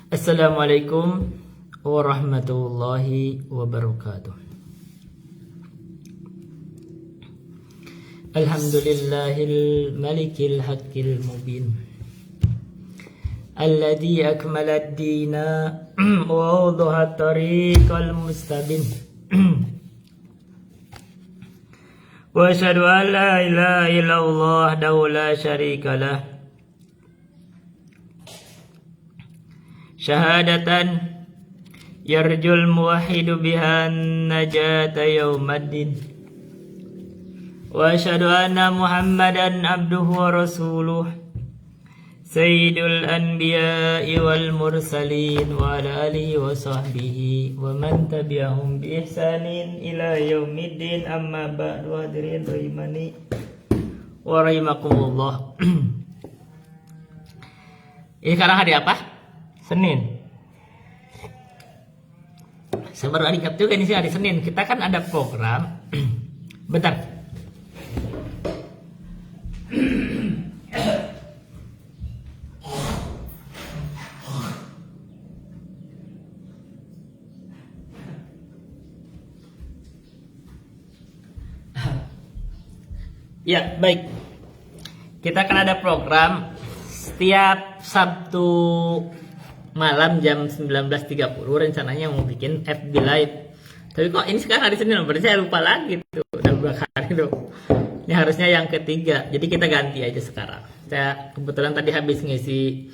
Assalamualaikum warahmatullahi wabarakatuh. Alhamdulillahil malikil haqqil mubin alladzi akmala ad-dina wa wadaha at-tariqal mustabin. Wa asyhadu an la ilaha illallah wahdahu la syarika lah. Syahadatan yarjul muwahhidu biha najata yaumaddin. Wa asyhadu anna Muhammadan abduhu wa rasuluh sayyidul anbiya'i wal mursalin wa ala alihi wa sahbihi wa man tabi'ahum bi ihsanin ila yaumiddin. Amma ba'du, hadirin rahimani wa rahimakumullah. Ini sekarang hari apa? Senin. Saya baru ingat juga ini sih hari Senin. Kita kan ada program. Bentar. Ya, baik. Kita kan ada program setiap Sabtu malam jam 19.30 rencananya mau bikin FB Live. Tapi kok ini sekarang hari Senin, berarti saya lupa lagi tuh. Udah berapa hari tuh. Ini harusnya yang ketiga. Jadi kita ganti aja sekarang. Saya kebetulan tadi habis ngisi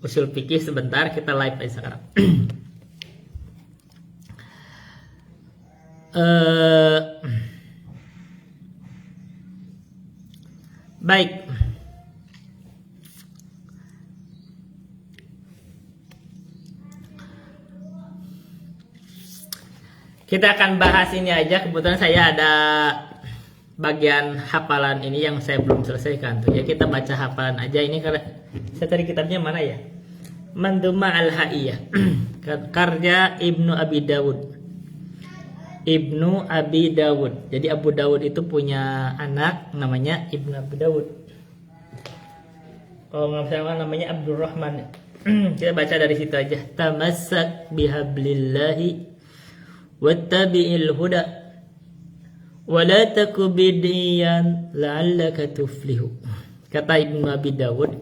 usul fikih sebentar, kita live aja sekarang. Baik. Kita akan bahas ini aja. Kebetulan saya ada bagian hafalan ini yang saya belum selesaikan tuh. Ya kita baca hafalan aja ini karena saya cari kitabnya mana ya? Manduma al-Haiyah. Karya Ibnu Abi Dawud. Ibnu Abi Dawud. Jadi Abu Dawud itu punya anak namanya Ibnu Abi Dawud. Kalau nggak salah namanya Abdurrahman. Kita baca dari situ aja. Tamassak bihablillahi wattabi'il huda wa la taku bid'iyan la'allaka tuflihu. Kata Ibnu Abi Dawud,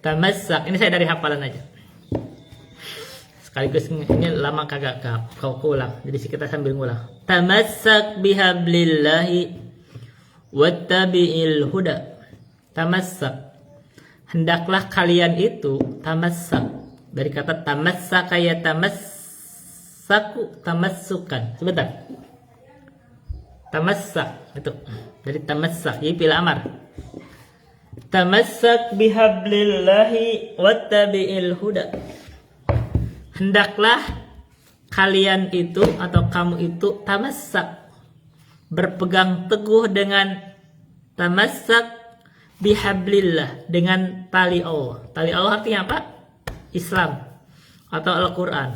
tamassak, ini saya dari hafalan aja. Sekaligus ini lama kagak kau ulang, jadi kita sambil ngulang. Tamassak bihablillahi wattabi'il huda. Tamassak, hendaklah kalian itu tamassak, dari kata tamassak kayak tamassukan. Sebentar. Tamassak itu dari tamassak, jadi pila amar. Tamassak bihablillahi wattabi'il huda. Hendaklah kalian itu atau kamu itu tamassak, berpegang teguh dengan tamassak bihablillah, dengan tali Allah. Tali Allah artinya apa? Islam atau Al-Quran.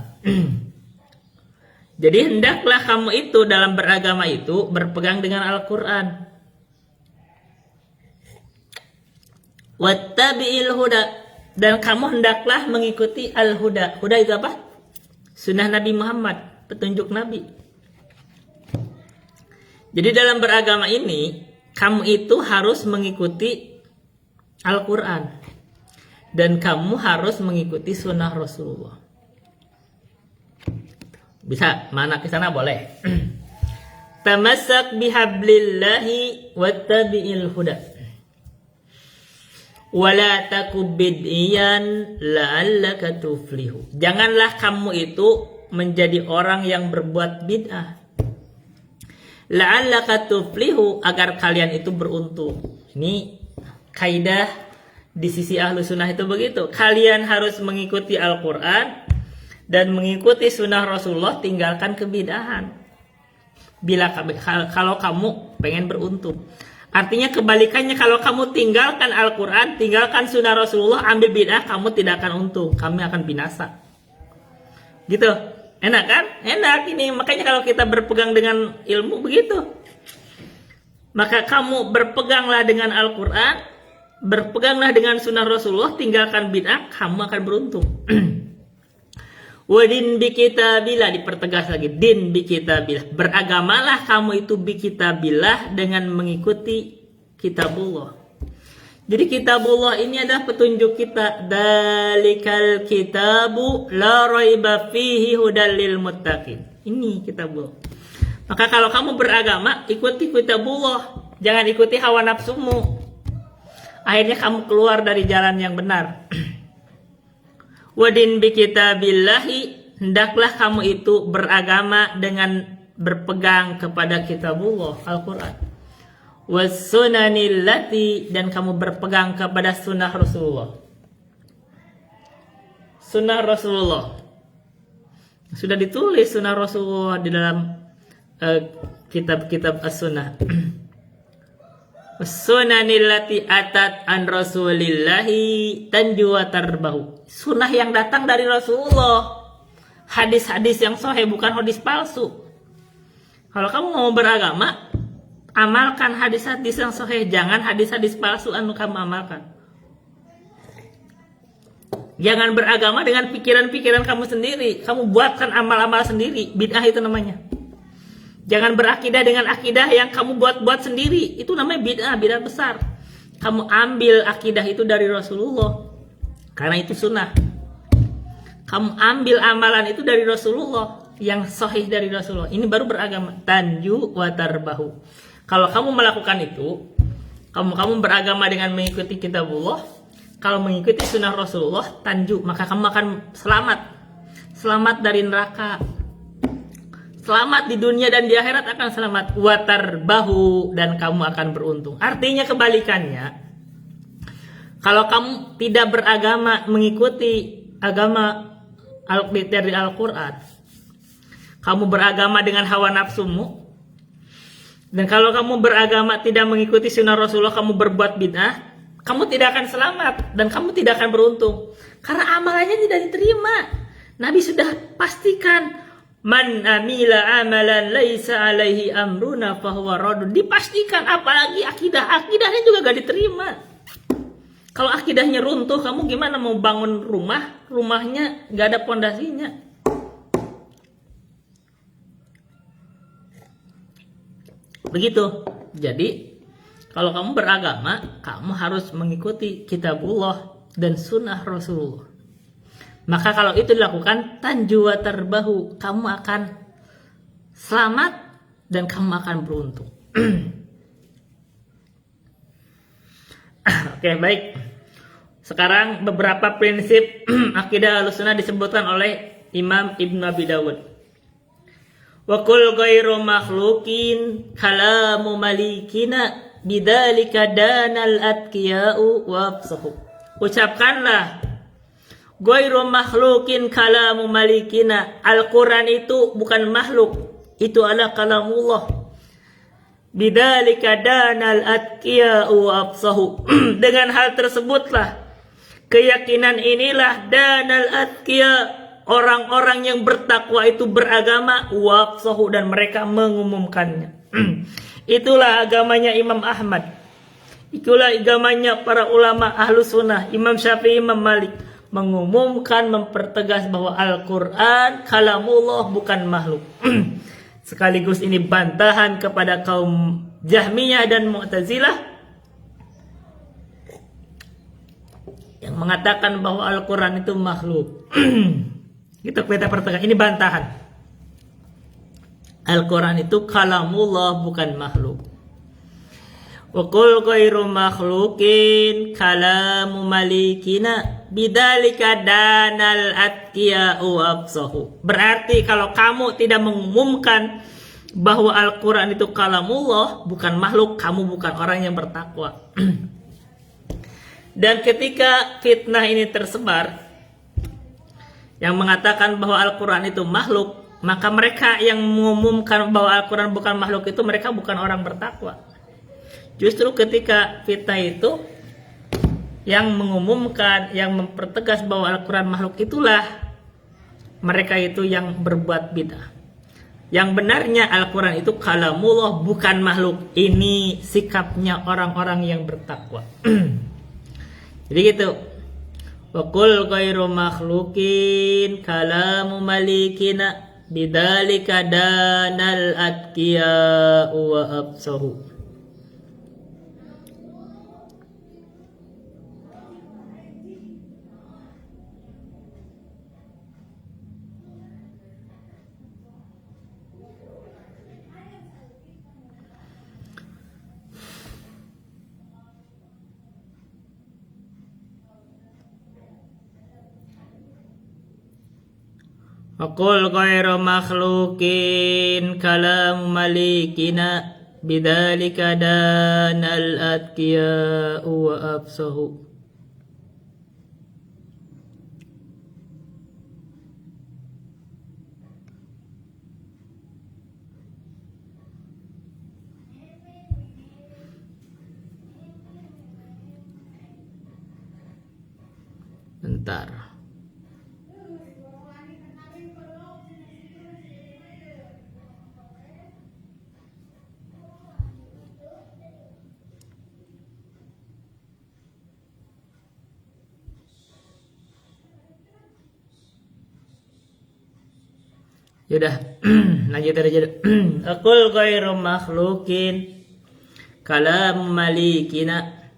Jadi hendaklah kamu itu dalam beragama itu berpegang dengan Al-Quran. Wattabi'il huda, dan kamu hendaklah mengikuti al-huda. Huda itu apa? Sunnah Nabi Muhammad, petunjuk Nabi. Jadi dalam beragama ini kamu itu harus mengikuti Al-Quran, dan kamu harus mengikuti sunnah Rasulullah. Bisa mana ke sana boleh. Tamassak bihablillahi wattabi'il huda wala taku bid'iyan la'allaka tuflihu. Janganlah kamu itu menjadi orang yang berbuat bid'ah. La'allaka tuflihu, agar kalian itu beruntung. Ini kaidah di sisi ahlu sunnah itu begitu. Kalian harus mengikuti Al-Quran dan mengikuti sunnah Rasulullah, tinggalkan kebid'ahan. Kalau kamu pengen beruntung. Artinya kebalikannya, kalau kamu tinggalkan Al-Quran, tinggalkan sunnah Rasulullah, ambil bid'ah, kamu tidak akan untung, kamu akan binasa. Gitu. Enak kan? Enak ini. Makanya kalau kita berpegang dengan ilmu begitu. Maka kamu berpeganglah dengan Al-Quran, berpeganglah dengan sunnah Rasulullah, tinggalkan bid'ah, kamu akan beruntung. Wadin bi kitabillah, dipertegas lagi, din bi kitabillah. Beragamalah kamu itu bi kitabillah dengan mengikuti kitabullah. Jadi kitabullah ini adalah petunjuk kita. Dalikal kitabu la raiba fihi hudal lil muttaqin. Ini kitabullah. Maka kalau kamu beragama, ikuti kitabullah, jangan ikuti hawa nafsumu. Akhirnya kamu keluar dari jalan yang benar. Wadin bi kitabillahi, hendaklah kamu itu beragama dengan berpegang kepada kitabullah, Al-Quran. Wassunanil lati, dan kamu berpegang kepada sunnah Rasulullah. Sunnah Rasulullah. Sudah ditulis sunnah Rasulullah di dalam kitab-kitab as-sunnah. Wassunanil lati atat an rasulillahi tanju wa tarbahu. Sunnah yang datang dari Rasulullah. Hadis-hadis yang sahih, bukan hadis palsu. Kalau kamu mau beragama, amalkan hadis-hadis yang sahih, jangan hadis-hadis palsu anu kamu amalkan. Jangan beragama dengan pikiran-pikiran kamu sendiri. Kamu buatkan amal-amal sendiri. Bid'ah itu namanya. Jangan berakidah dengan akidah yang kamu buat-buat sendiri. Itu namanya bid'ah, bid'ah besar. Kamu ambil akidah itu dari Rasulullah, karena itu sunnah. Kamu ambil amalan itu dari Rasulullah, yang sahih dari Rasulullah. Ini baru beragama. Tanju wa tarbahu. Kalau kamu melakukan itu, kamu beragama dengan mengikuti kitabullah, kalau mengikuti sunnah Rasulullah, tanju, maka kamu akan selamat. Selamat dari neraka. Selamat di dunia dan di akhirat akan selamat. Wa tarbahu, dan kamu akan beruntung. Artinya kebalikannya. Kalau kamu tidak beragama mengikuti agama dari Al-Quran, kamu beragama dengan hawa nafsumu, dan kalau kamu beragama tidak mengikuti sunnah Rasulullah, kamu berbuat bid'ah, kamu tidak akan selamat dan kamu tidak akan beruntung, karena amalannya tidak diterima. Nabi sudah pastikan, man amila amalan laisa alaihi amruna fahuwa radun. Dipastikan, apalagi akidahnya juga gak diterima. Kalau akidahnya runtuh, kamu gimana mau bangun rumahnya gak ada pondasinya. Begitu. Jadi kalau kamu beragama, kamu harus mengikuti kitabullah dan sunnah Rasulullah. Maka kalau itu dilakukan, tanju wa tarbahu, kamu akan selamat dan kamu akan beruntung. Oke, baik. Sekarang beberapa prinsip akidah Ahlussunnah disebutkan oleh Imam Ibn Abi Dawud. Wa kul ghairu makhluqin kalamu malikina bidzalika danal atqiya'u wa afsahu. Ucapkanlah, ghairu makhluqin kalamu malikina, Al-Quran itu bukan makhluk, itu adalah kalamullah. Bidzalika danal atqiya'u wa afsahu. Dengan hal tersebutlah, keyakinan inilah danal atqiya, orang-orang yang bertakwa itu beragama, wa afsahu, dan mereka mengumumkannya. Itulah agamanya Imam Ahmad. Itulah agamanya para ulama Ahlus Sunnah, Imam Syafi'i, Imam Malik, mengumumkan, mempertegas bahwa Al-Quran kalamullah, bukan makhluk. Sekaligus ini bantahan kepada kaum Jahmiyah dan Mu'tazilah yang mengatakan bahwa Al-Quran itu makhluk. Kita pertegas, ini bantahan. Al-Quran itu kalamullah, bukan makhluk. Wa qul ghairu makhluqin kalamu malikina bidzalika danal atqiya'u afsahu. Berarti kalau kamu tidak mengumumkan bahwa Al-Quran itu kalamullah, bukan makhluk, kamu bukan orang yang bertakwa. Dan ketika fitnah ini tersebar yang mengatakan bahwa Al-Quran itu makhluk, maka mereka yang mengumumkan bahwa Al-Quran bukan makhluk itu, mereka bukan orang bertakwa. Justru ketika fitnah itu, yang mengumumkan, yang mempertegas bahwa Al-Quran makhluk, itulah mereka itu yang berbuat bid'ah. Yang benarnya Al-Quran itu kalamullah, bukan makhluk. Ini sikapnya orang-orang yang bertakwa. Jadi gitu. Wa qul ghairu makhlukin kalamu malikina bidzalika danal atqiya wa absahu. Aqul ghairu makhlukin kalam malikina bidzalika danal atqiya wa absahu. Bentar. Yaudah, lanjut aja. Aqul ghairu makhlukin kalam malikina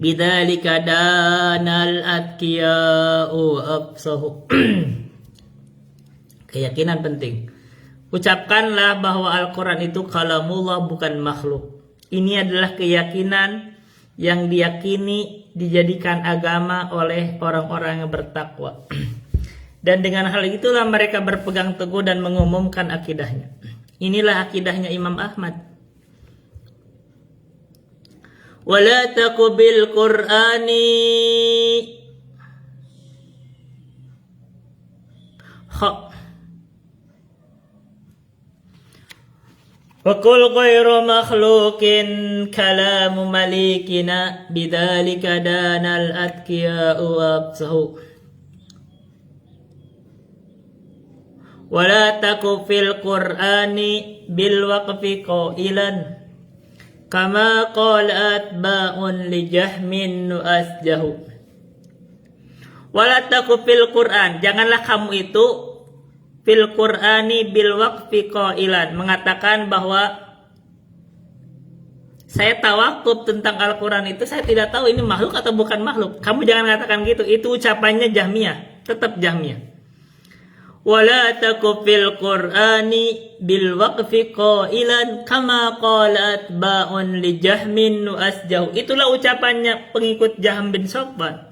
bidzalika danal atqiya'u absahu. Keyakinan penting. Ucapkanlah bahwa Al-Quran itu kalamullah, bukan makhluk. Ini adalah keyakinan yang diyakini dijadikan agama oleh orang-orang yang bertakwa. Dan dengan hal itulah mereka berpegang teguh dan mengumumkan akidahnya. Inilah akidahnya Imam Ahmad. Wala taku bil Qur'ani wa qul ghairu makhlukin kalamu malikina bidzalika danal atqiya'u absahu. Wala taku fil Qur'ani bil waqfi qailan kama qala atba'un li jahmin nu'asjahu. Wala taku fil Qur'an, janganlah kamu itu fil Qur'ani bil waqfi qailan, mengatakan bahwa saya tawakuf tentang Al-Quran itu, saya tidak tahu ini makhluk atau bukan makhluk. Kamu jangan katakan gitu, itu ucapannya Jahmiyah, tetap Jahmiyah. Wala taku fil Qur'ani bil waqfi qailan kama qalat ba'un li jahmin nu'asjahu. Itulah ucapannya pengikut Jahm bin Safwan,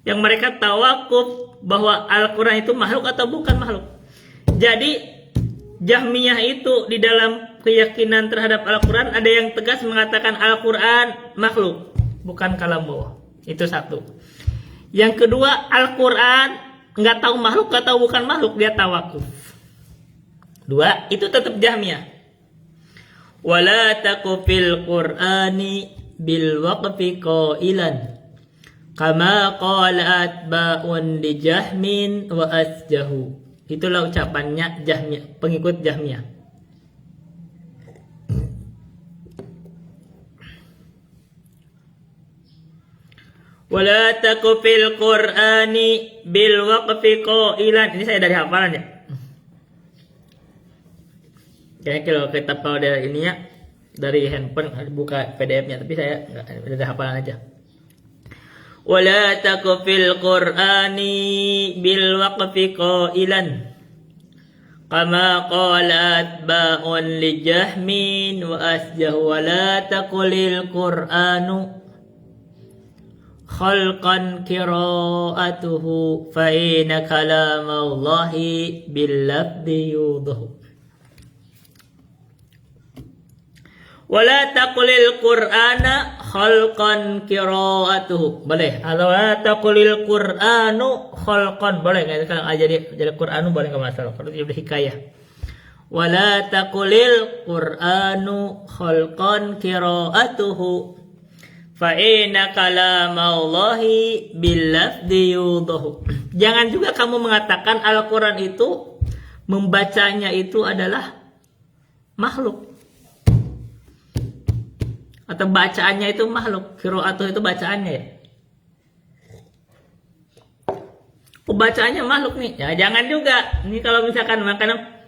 yang mereka tawakuf bahwa Al-Quran itu makhluk atau bukan makhluk. Jadi Jahmiyah itu di dalam keyakinan terhadap Al-Quran ada yang tegas mengatakan Al-Quran makhluk, bukan kalamullah. Itu satu. Yang kedua, Al-Quran nggak tahu makhluk, nggak tahu bukan makhluk, dia tawakuf. Dua, itu tetap Jahmiyah. Wala taku fil Qur'ani bil waqfi qailan kama qalat ba'un li jahmin wa asjahu. Itulah ucapannya Jahmiyah, pengikut Jahmiyah. Wala taku fil Qur'ani bil waqfi qailan. Ini saya dari hafalan ya. Kayaknya kalau dari ininya dari handphone buka PDF-nya, tapi saya enggak, dari hafalan aja. Wala taku fil Qur'ani bil waqfi qailan kama qalat ba'un li jahmin wa asjahu. Wala taqulil Qur'anu khalqan qira'atuhu fa inna kalamallahi bil lafzi yudahu. Wala taqulil Qur'ana khalqan qira'atuhu. Boleh. Wala taqulil Qur'anu khalqan. Boleh enggak? Kalau jadi Qur'anu boleh enggak masalah. Kalau jadi hikayah. Wala taqulil Qur'anu khalqan qira'atuhu Fa inna kalamallahi bil lafzi yudahu. Jangan juga kamu mengatakan Al-Qur'an itu membacanya itu adalah makhluk. Atau bacaannya itu makhluk. Qiraatuh itu bacaannya ya. Bacaannya makhluk nih. Ya jangan juga. Ini kalau misalkan makanya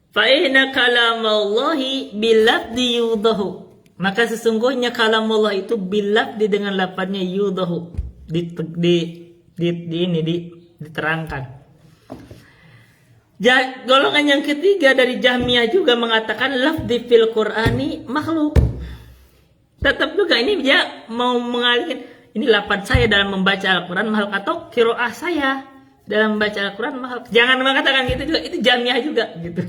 fa inna kalamallahi bil lafzi yudahu. Maka sesungguhnya kalamullah itu bil lafzi dengan lafadznya yudahu. Diterangkan. Golongan yang ketiga dari Jahmiyah juga mengatakan lafzi fil Qur'ani makhluk. Tetap juga ini dia mau mengalihkan ini lafaz saya dalam membaca Al-Quran makhluk atau qiraah saya dalam membaca Al-Quran makhluk. Jangan mengatakan gitu juga, itu Jahmiyah juga gitu.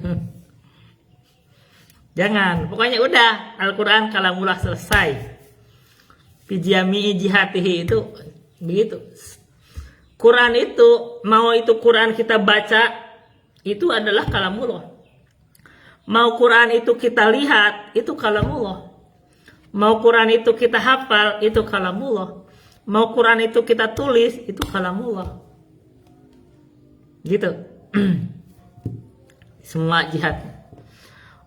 Jangan, pokoknya udah Al-Quran kalamullah selesai. Fi jami'i jihatihi itu begitu. Quran itu mau itu Quran kita baca itu adalah kalamullah. Mau Quran itu kita lihat itu kalamullah. Mau Quran itu kita hafal itu kalamullah. Mau Quran itu kita tulis itu kalamullah. Gitu. Semua jihad.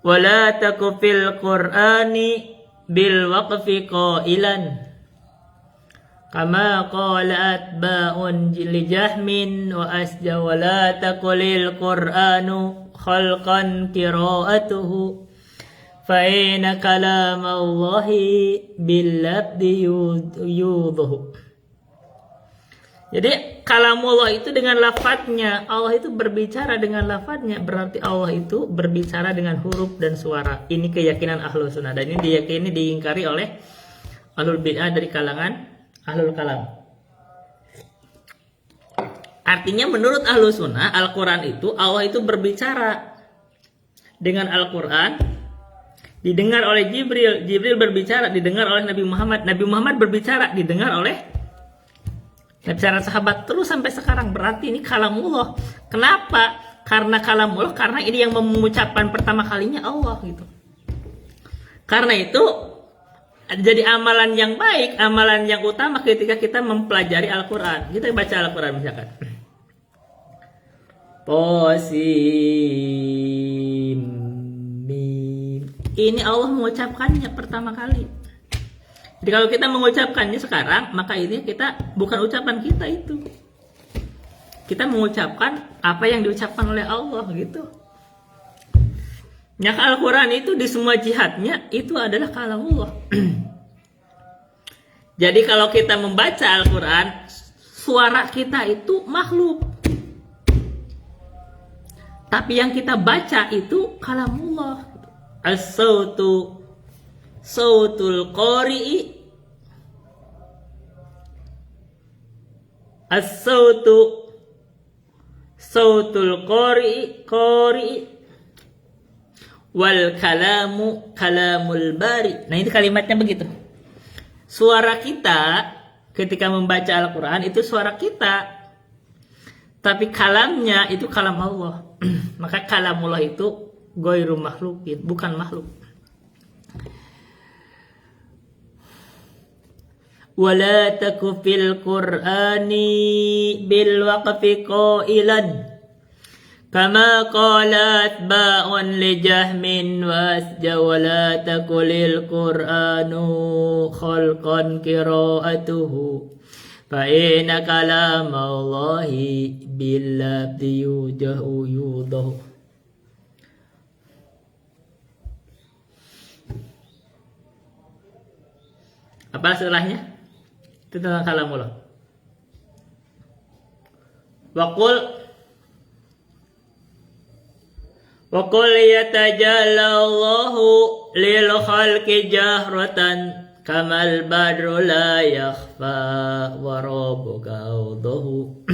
Wala taku fil Qur'ani bil waqfi qailan kama qala atba'un li Jahmin wa asja wala taqulil Qur'anu khalqan qira'atuhu fa inna kalamallahi bil lafzi yudahu. Jadi kalamullah itu dengan lafadznya. Allah itu berbicara dengan lafadznya. Berarti Allah itu berbicara dengan huruf dan suara. Ini keyakinan Ahlus Sunnah. Dan ini diyakini diingkari oleh Ahlul Bid'ah dari kalangan Ahlul Kalam. Artinya menurut Ahlus Sunnah Al-Quran itu Allah itu berbicara dengan Al-Quran. Didengar oleh Jibril. Jibril berbicara didengar oleh Nabi Muhammad. Nabi Muhammad berbicara didengar oleh bicara sahabat terus sampai sekarang. Berarti ini kalamullah. Kenapa? Karena kalamullah, karena ini yang mengucapkan pertama kalinya Allah gitu. Karena itu jadi amalan yang baik, amalan yang utama ketika kita mempelajari Al-Quran. Kita baca Al-Quran misalkan. Qasim mim. Ini Allah mengucapkannya pertama kali. Jadi kalau kita mengucapkannya sekarang, maka ini kita bukan ucapan kita itu. Kita mengucapkan apa yang diucapkan oleh Allah gitu. Ya Al-Quran itu di semua jihadnya itu adalah kalamullah. Jadi kalau kita membaca Al-Quran, suara kita itu makhluk. Tapi yang kita baca itu kalamullah. As-sautu sautul qari'i as-sautu sautul qari'i wal kalamu kalamul bari. Nah itu kalimatnya begitu. Suara kita ketika membaca Al-Quran itu suara kita. Tapi kalamnya itu kalam Allah. Maka kalamullah itu ghairu makhlukin, bukan makhluk. Wala taku fil Qur'ani bil waqfi qailan kama qalat ba'un li Jahmin wa asja wala taqulil Qur'anu khalqan qira'atuhu fa inna kalamallahi bil lafzi yudahu. Apa setelahnya? Itu tentang kalamullah. Wa qul yatajallallahu lil khalqi jahratan kamal badru la yakhfa wa rabbuka awdahu.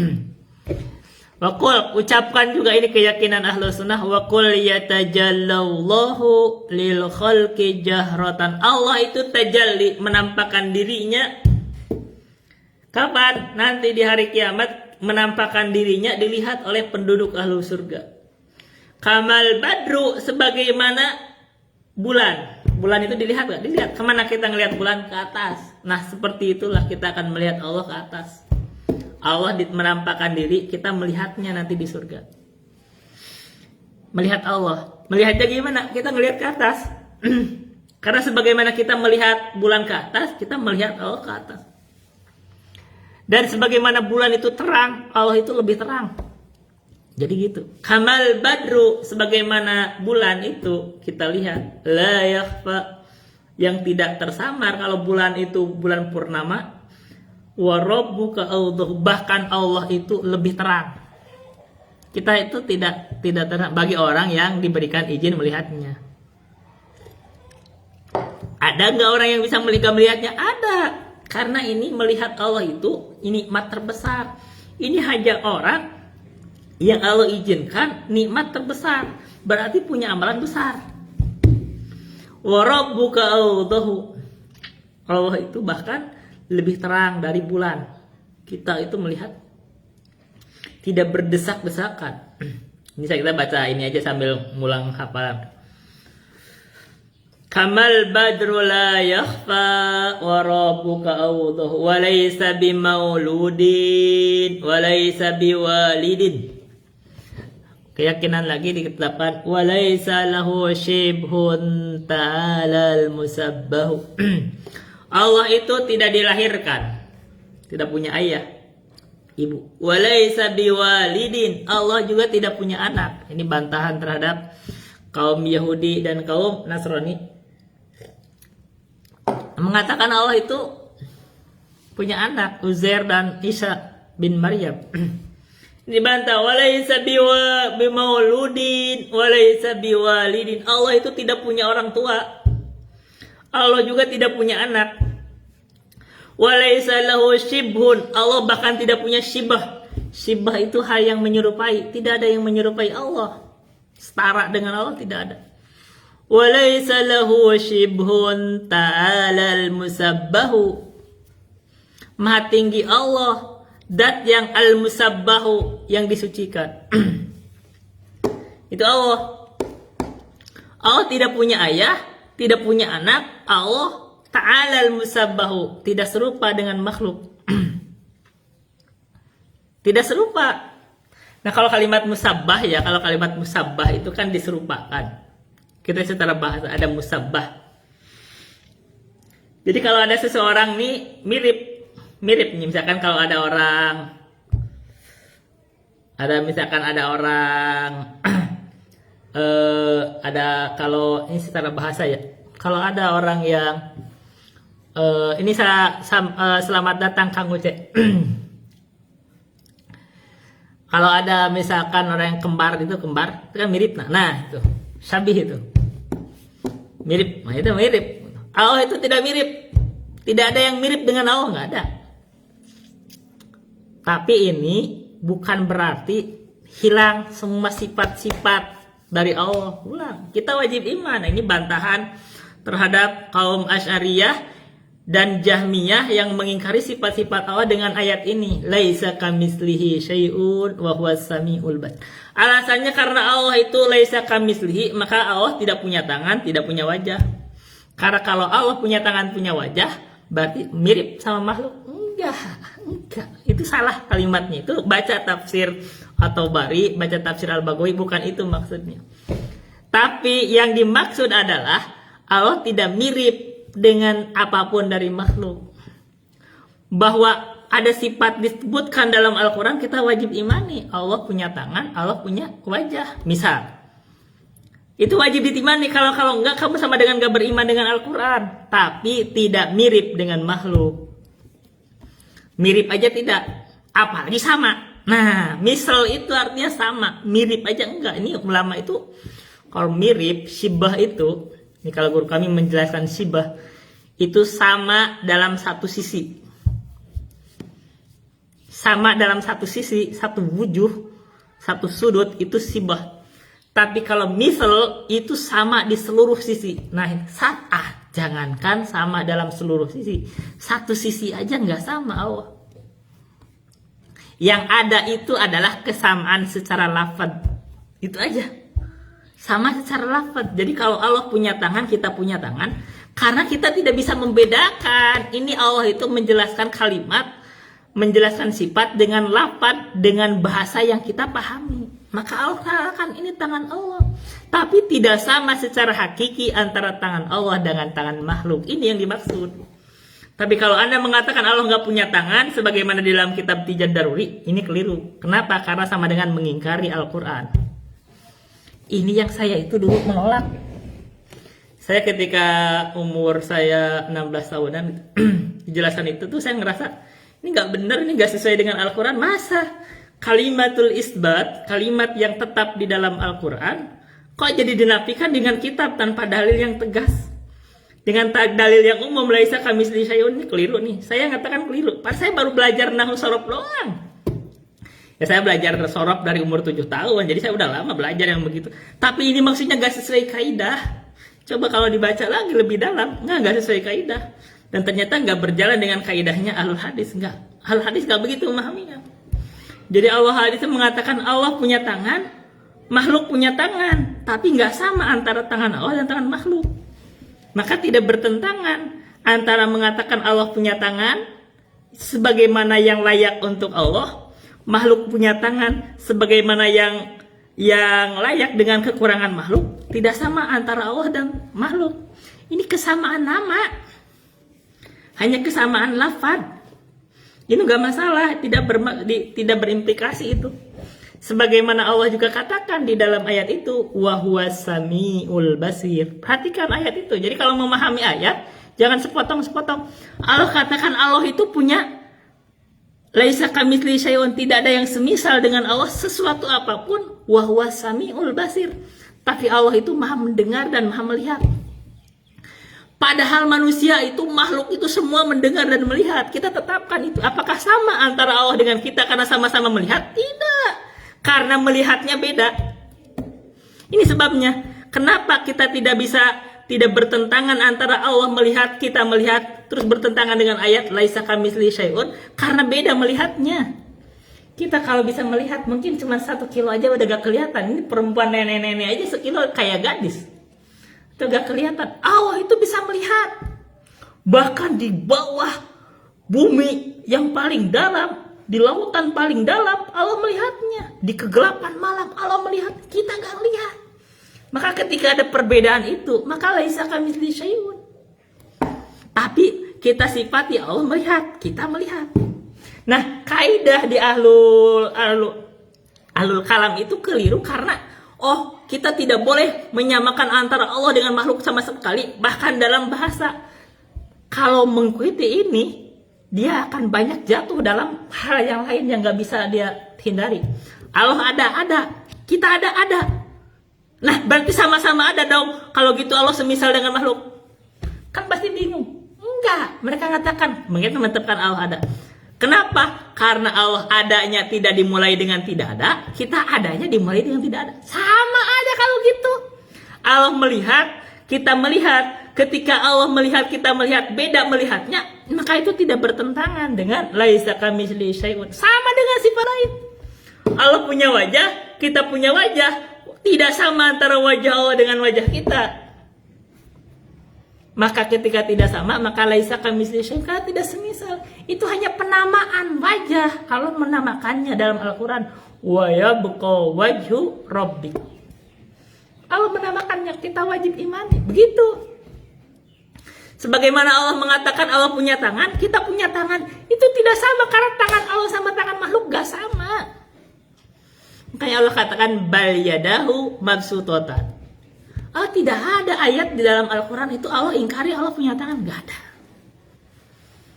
Wa qul, ucapkan juga ini keyakinan Ahlus Sunnah. Wa qul yatajallallahu lil khalqi jahratan. Allah itu tajalli, menampakkan dirinya. Kapan? Nanti di hari kiamat menampakkan dirinya dilihat oleh penduduk ahlu surga. Kamal badru, sebagaimana bulan. Bulan itu dilihat nggak? Dilihat. Kemana kita ngelihat bulan? Ke atas. Nah seperti itulah kita akan melihat Allah ke atas. Allah menampakkan diri, kita melihatnya nanti di surga. Melihat Allah. Melihatnya gimana? Kita ngelihat ke atas. Karena sebagaimana kita melihat bulan ke atas, kita melihat Allah ke atas. Dan sebagaimana bulan itu terang, Allah itu lebih terang. Jadi gitu. Kamal badru, sebagaimana bulan itu kita lihat, la yakhfa, yang tidak tersamar. Kalau bulan itu bulan purnama, wa rabbuka awdah, bahkan Allah itu lebih terang. Kita itu tidak terang bagi orang yang diberikan izin melihatnya. Ada nggak orang yang bisa melihatnya? Ada. Karena ini melihat Allah itu nikmat terbesar. Ini hanya orang yang Allah izinkan nikmat terbesar, berarti punya amalan besar. Wa rabbuka awdahu, Allah itu bahkan lebih terang dari bulan. Kita itu melihat tidak berdesak-desakan. Bisa kita baca ini aja sambil ngulang hafalan. Kamal badru la yakhfa wa rabbuka awdahu wa laysa bimauludin wa laysa biwalidin. Keyakinan lagi di ke-8, walaysa lahu syibhun ta'alal musabbahu. Allah itu tidak dilahirkan, tidak punya ayah, ibu. Walaysa biwalidin, Allah juga tidak punya anak. Ini bantahan terhadap kaum Yahudi dan kaum Nasrani. Mengatakan Allah itu punya anak, Uzair dan Isa bin Maryam. Dibantah, walaysa bimauludin walaysa biwalidin. Allah itu tidak punya orang tua. Allah juga tidak punya anak. Walaysa lahu syibhun, Allah bahkan tidak punya syibah. Syibah itu hal yang menyerupai. Tidak ada yang menyerupai Allah. Setara dengan Allah tidak ada. Walaysa lahu syibhun ta'alal musabbahu. Maha tinggi Allah, Dat yang al-musabbahu, yang disucikan. Itu Allah. Allah tidak punya ayah, tidak punya anak. Allah ta'ala al-musabbahu, tidak serupa dengan makhluk. Tidak serupa. Nah kalau kalimat musabbah ya, kalau kalimat musabbah itu kan diserupakan. Kita secara bahasa ada musabbah. Jadi kalau ada seseorang nih mirip nih, misalkan kalau ada orang ada kalau ini secara bahasa ya, kalau ada orang yang ini selamat datang Kang Uce. Kalau ada misalkan orang yang kembar itu kan mirip, nah itu syabih, itu mirip, nah itu mirip. Allah itu tidak mirip, tidak ada yang mirip dengan Allah, nggak ada. Tapi ini bukan berarti hilang semua sifat-sifat dari Allah. Ulang, kita wajib iman. Ini bantahan terhadap kaum Asy'ariyah dan Jahmiyah yang mengingkari sifat-sifat Allah dengan ayat ini. Laisa kamitslihi syai'un wa huwas samiul basir. Alasannya karena Allah itu laisa kamitslihi, maka Allah tidak punya tangan, tidak punya wajah. Karena kalau Allah punya tangan, punya wajah, berarti mirip sama makhluk. Enggak, itu salah kalimatnya. Itu baca tafsir At-Tabari, baca tafsir Al-Baghawi, bukan itu maksudnya. Tapi yang dimaksud adalah Allah tidak mirip dengan apapun dari makhluk. Bahwa ada sifat disebutkan dalam Al-Quran, kita wajib imani. Allah punya tangan, Allah punya wajah. Misal, itu wajib diimani. Kalau enggak, kamu sama dengan gak beriman dengan Al-Quran. Tapi tidak mirip dengan makhluk. Mirip aja tidak, apalagi sama. Nah, misal itu artinya sama, mirip aja enggak. Ini ulama itu kalau mirip, syibah itu, ini kalau guru kami menjelaskan syibah itu sama dalam satu sisi. Sama dalam satu sisi, satu wujuh, satu sudut, itu syibah. Tapi kalau misal itu sama di seluruh sisi. Nah, jangankan sama dalam seluruh sisi, satu sisi aja nggak sama Allah. Yang ada itu adalah kesamaan secara lafaz, itu aja. sama secara lafaz. Jadi kalau Allah punya tangan, kita punya tangan, karena kita tidak bisa membedakan. Ini Allah itu menjelaskan kalimat, menjelaskan sifat dengan lafaz, dengan bahasa yang kita pahami. Maka Allah katakan ini tangan Allah. Tapi tidak sama secara hakiki antara tangan Allah dengan tangan makhluk. Ini yang dimaksud. Tapi kalau Anda mengatakan Allah nggak punya tangan, sebagaimana di dalam kitab Tijad Daruri, ini keliru. Kenapa? Karena sama dengan mengingkari Al-Quran. Ini yang saya itu dulu menolak. Saya ketika umur saya 16 tahunan, dijelasan itu tuh saya ngerasa, ini nggak benar, ini nggak sesuai dengan Al-Quran. Masa kalimatul isbat, kalimat yang tetap di dalam Al-Quran, kok jadi dinafikan dengan kitab tanpa dalil yang tegas? Dengan dalil yang umum, laisa kamitslihi syai'un, ini keliru nih. Saya ngatakan keliru. Pas saya baru belajar nahwu sorof doang. Ya saya belajar sorof dari umur 7 tahun, jadi saya udah lama belajar yang begitu. Tapi ini maksudnya gak sesuai kaidah. Coba kalau dibaca lagi lebih dalam, gak sesuai kaidah. Dan ternyata gak berjalan dengan kaidahnya Ahlul Hadis. Ahlul Hadis gak begitu memahaminya. Jadi Ahlul Hadis mengatakan Allah punya tangan, makhluk punya tangan. Tapi gak sama antara tangan Allah dan tangan makhluk. Maka tidak bertentangan antara mengatakan Allah punya tangan sebagaimana yang layak untuk Allah, makhluk punya tangan sebagaimana yang layak dengan kekurangan makhluk. Tidak sama antara Allah dan makhluk. Ini kesamaan nama, hanya kesamaan lafaz. Ini gak masalah, tidak berimplikasi itu. Sebagaimana Allah juga katakan di dalam ayat itu, wa huwas samiul basir. Perhatikan ayat itu. Jadi kalau memahami ayat, jangan sepotong-sepotong. Allah katakan Allah itu punya laisa kamitslihi syai'un, tidak ada yang semisal dengan Allah sesuatu apapun, wa huwas samiul basir. Tapi Allah itu Maha mendengar dan Maha melihat. Padahal manusia itu, makhluk itu semua mendengar dan melihat. Kita tetapkan itu. Apakah sama antara Allah dengan kita karena sama-sama melihat? Tidak. Karena melihatnya beda. Ini sebabnya kenapa kita tidak bertentangan antara Allah melihat, kita melihat, terus bertentangan dengan ayat laisa kamitslihi syai'un, karena beda melihatnya. Kita kalau bisa melihat mungkin cuma 1 kilo aja udah gak kelihatan. Ini perempuan nenek-nenek aja 1 kilo kayak gadis, itu gak kelihatan. Allah itu bisa melihat bahkan di bawah bumi yang paling dalam, di lautan paling dalam Allah melihatnya. Di kegelapan malam Allah melihat, kita gak lihat. Maka ketika ada perbedaan itu, maka laisa kamitslihi syai'un. Tapi kita sifati Allah melihat, kita melihat. Nah, kaidah di ahlul kalam itu keliru karena kita tidak boleh menyamakan antara Allah dengan makhluk sama sekali. Bahkan dalam bahasa, kalau mengikuti ini, dia akan banyak jatuh dalam hal yang lain yang gak bisa dia hindari. Allah ada, kita ada. Nah, berarti sama-sama ada dong. Kalau gitu Allah semisal dengan makhluk. Kan pasti bingung. Enggak, mereka mengatakan, mereka menetapkan Allah ada. Kenapa? Karena Allah adanya tidak dimulai dengan tidak ada, kita adanya dimulai dengan tidak ada. Sama aja kalau gitu. Allah melihat, kita melihat. Ketika Allah melihat, kita melihat, beda melihatnya, maka itu tidak bertentangan dengan laisa kamitslihi syai'un. Sama dengan sifat lain. Allah punya wajah, kita punya wajah. Tidak sama antara wajah Allah dengan wajah kita. Maka ketika tidak sama, maka laisa kamitslihi syai'un, karena tidak semisal. Itu hanya penamaan wajah. Kalau menamakannya dalam Al-Quran, wa yabqa wajhu rabbik. Allah menamakannya, kita wajib imani. Begitu. Sebagaimana Allah mengatakan Allah punya tangan, kita punya tangan. Itu tidak sama karena tangan Allah sama tangan makhluk gak sama. Makanya Allah katakan bal yadahu mabsutatan. Tidak ada ayat di dalam Al-Quran itu Allah ingkari Allah punya tangan, gak ada.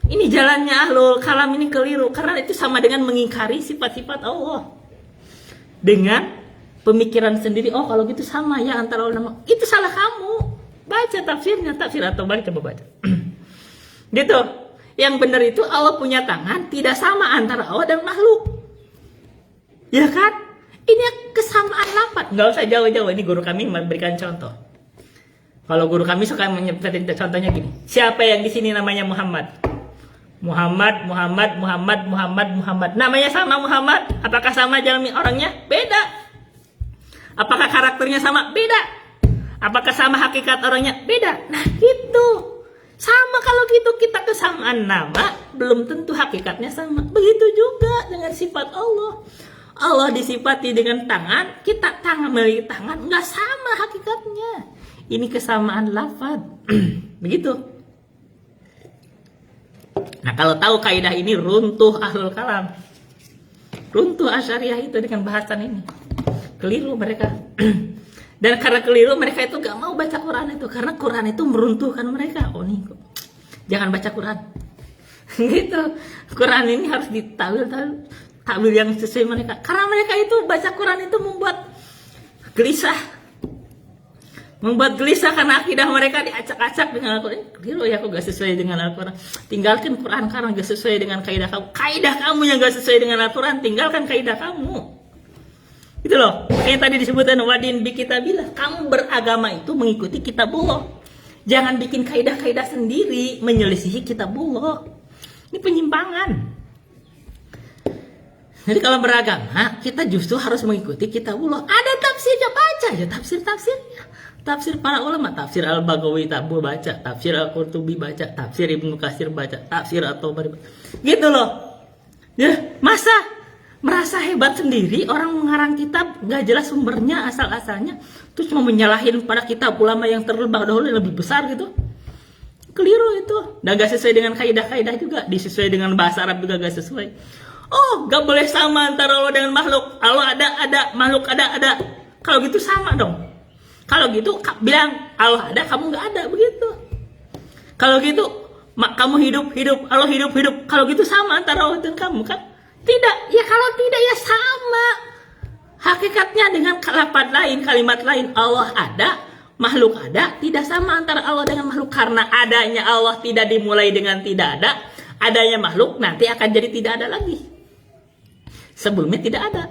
Ini jalannya ahlul kalam ini keliru karena itu sama dengan mengingkari sifat-sifat Allah. Dengan pemikiran sendiri, kalau gitu sama ya antara Allah dan makhluk. Itu salah kamu. Baca tafsirnya, tafsir atau balik, coba baca. Gitu. Yang benar itu Allah punya tangan tidak sama antara Allah dan makhluk. Ya kan? Ini kesamaan lafaz. Nggak usah jauh-jauh. Ini guru kami memberikan contoh. Kalau guru kami suka menyebutin contohnya gini. Siapa yang di sini namanya Muhammad? Muhammad. Namanya sama Muhammad. Apakah sama jalan orangnya? Beda. Apakah karakternya sama? Beda. Apakah sama hakikat orangnya? Beda. Nah gitu. Sama kalau gitu, kita kesamaan nama belum tentu hakikatnya sama. Begitu juga dengan sifat Allah. Allah disifati dengan tangan, kita tangan memiliki tangan, nggak sama hakikatnya. Ini kesamaan lafaz. Begitu. Nah kalau tahu kaidah ini, runtuh ahlul kalam, runtuh asyariah itu dengan bahasan ini. Keliru mereka. Dan karena keliru mereka itu gak mau baca Quran itu, karena Quran itu meruntuhkan mereka. Oh nih, jangan baca Quran. Gitu. Quran ini harus ditawil yang sesuai mereka. Karena mereka itu baca Quran itu membuat gelisah. Membuat gelisah karena akidah mereka diacak-acak dengan Al-Quran. Keliru ya, aku gak sesuai dengan Al-Quran. Tinggalkan Quran karena gak sesuai dengan kaidah kamu. Kaidah kamu yang gak sesuai dengan Al-Quran, tinggalkan kaidah kamu. Gitu loh. Makanya tadi disebutkan wadin bi kitabillah. Kamu beragama itu mengikuti kitabullah. Jangan bikin kaidah-kaidah sendiri menyelisihi kitabullah. Ini penyimpangan. Jadi kalau beragama, kita justru harus mengikuti kitabullah. Ada tafsirnya, baca ya tafsir-tafsirnya. Tafsir para ulama, tafsir Al-Baghawi tabu baca, tafsir Al-Qurtubi baca, tafsir Ibnu Katsir baca, tafsir At-Tabari baca. Gitu loh. Ya, masa merasa hebat sendiri orang mengarang kitab gak jelas sumbernya, asal-asalnya, terus cuma menyalahin pada kitab ulama yang terlebih dahulu yang lebih besar gitu. Keliru itu. Dan gak sesuai dengan kaidah-kaidah juga, disesuai dengan bahasa Arab juga gak sesuai. Oh, gak boleh sama antara Allah dengan makhluk. Allah ada, makhluk ada. Kalau gitu sama dong. Kalau gitu bilang Allah ada, kamu gak ada, begitu. Kalau gitu kamu hidup, Allah hidup. Kalau gitu sama antara Allah dan kamu kan? Tidak. Ya kalau tidak ya sama. Hakikatnya dengan kalimat lain Allah ada, makhluk ada, tidak sama antara Allah dengan makhluk. Karena adanya Allah tidak dimulai dengan tidak ada, adanya makhluk nanti akan jadi tidak ada lagi. Sebelumnya tidak ada.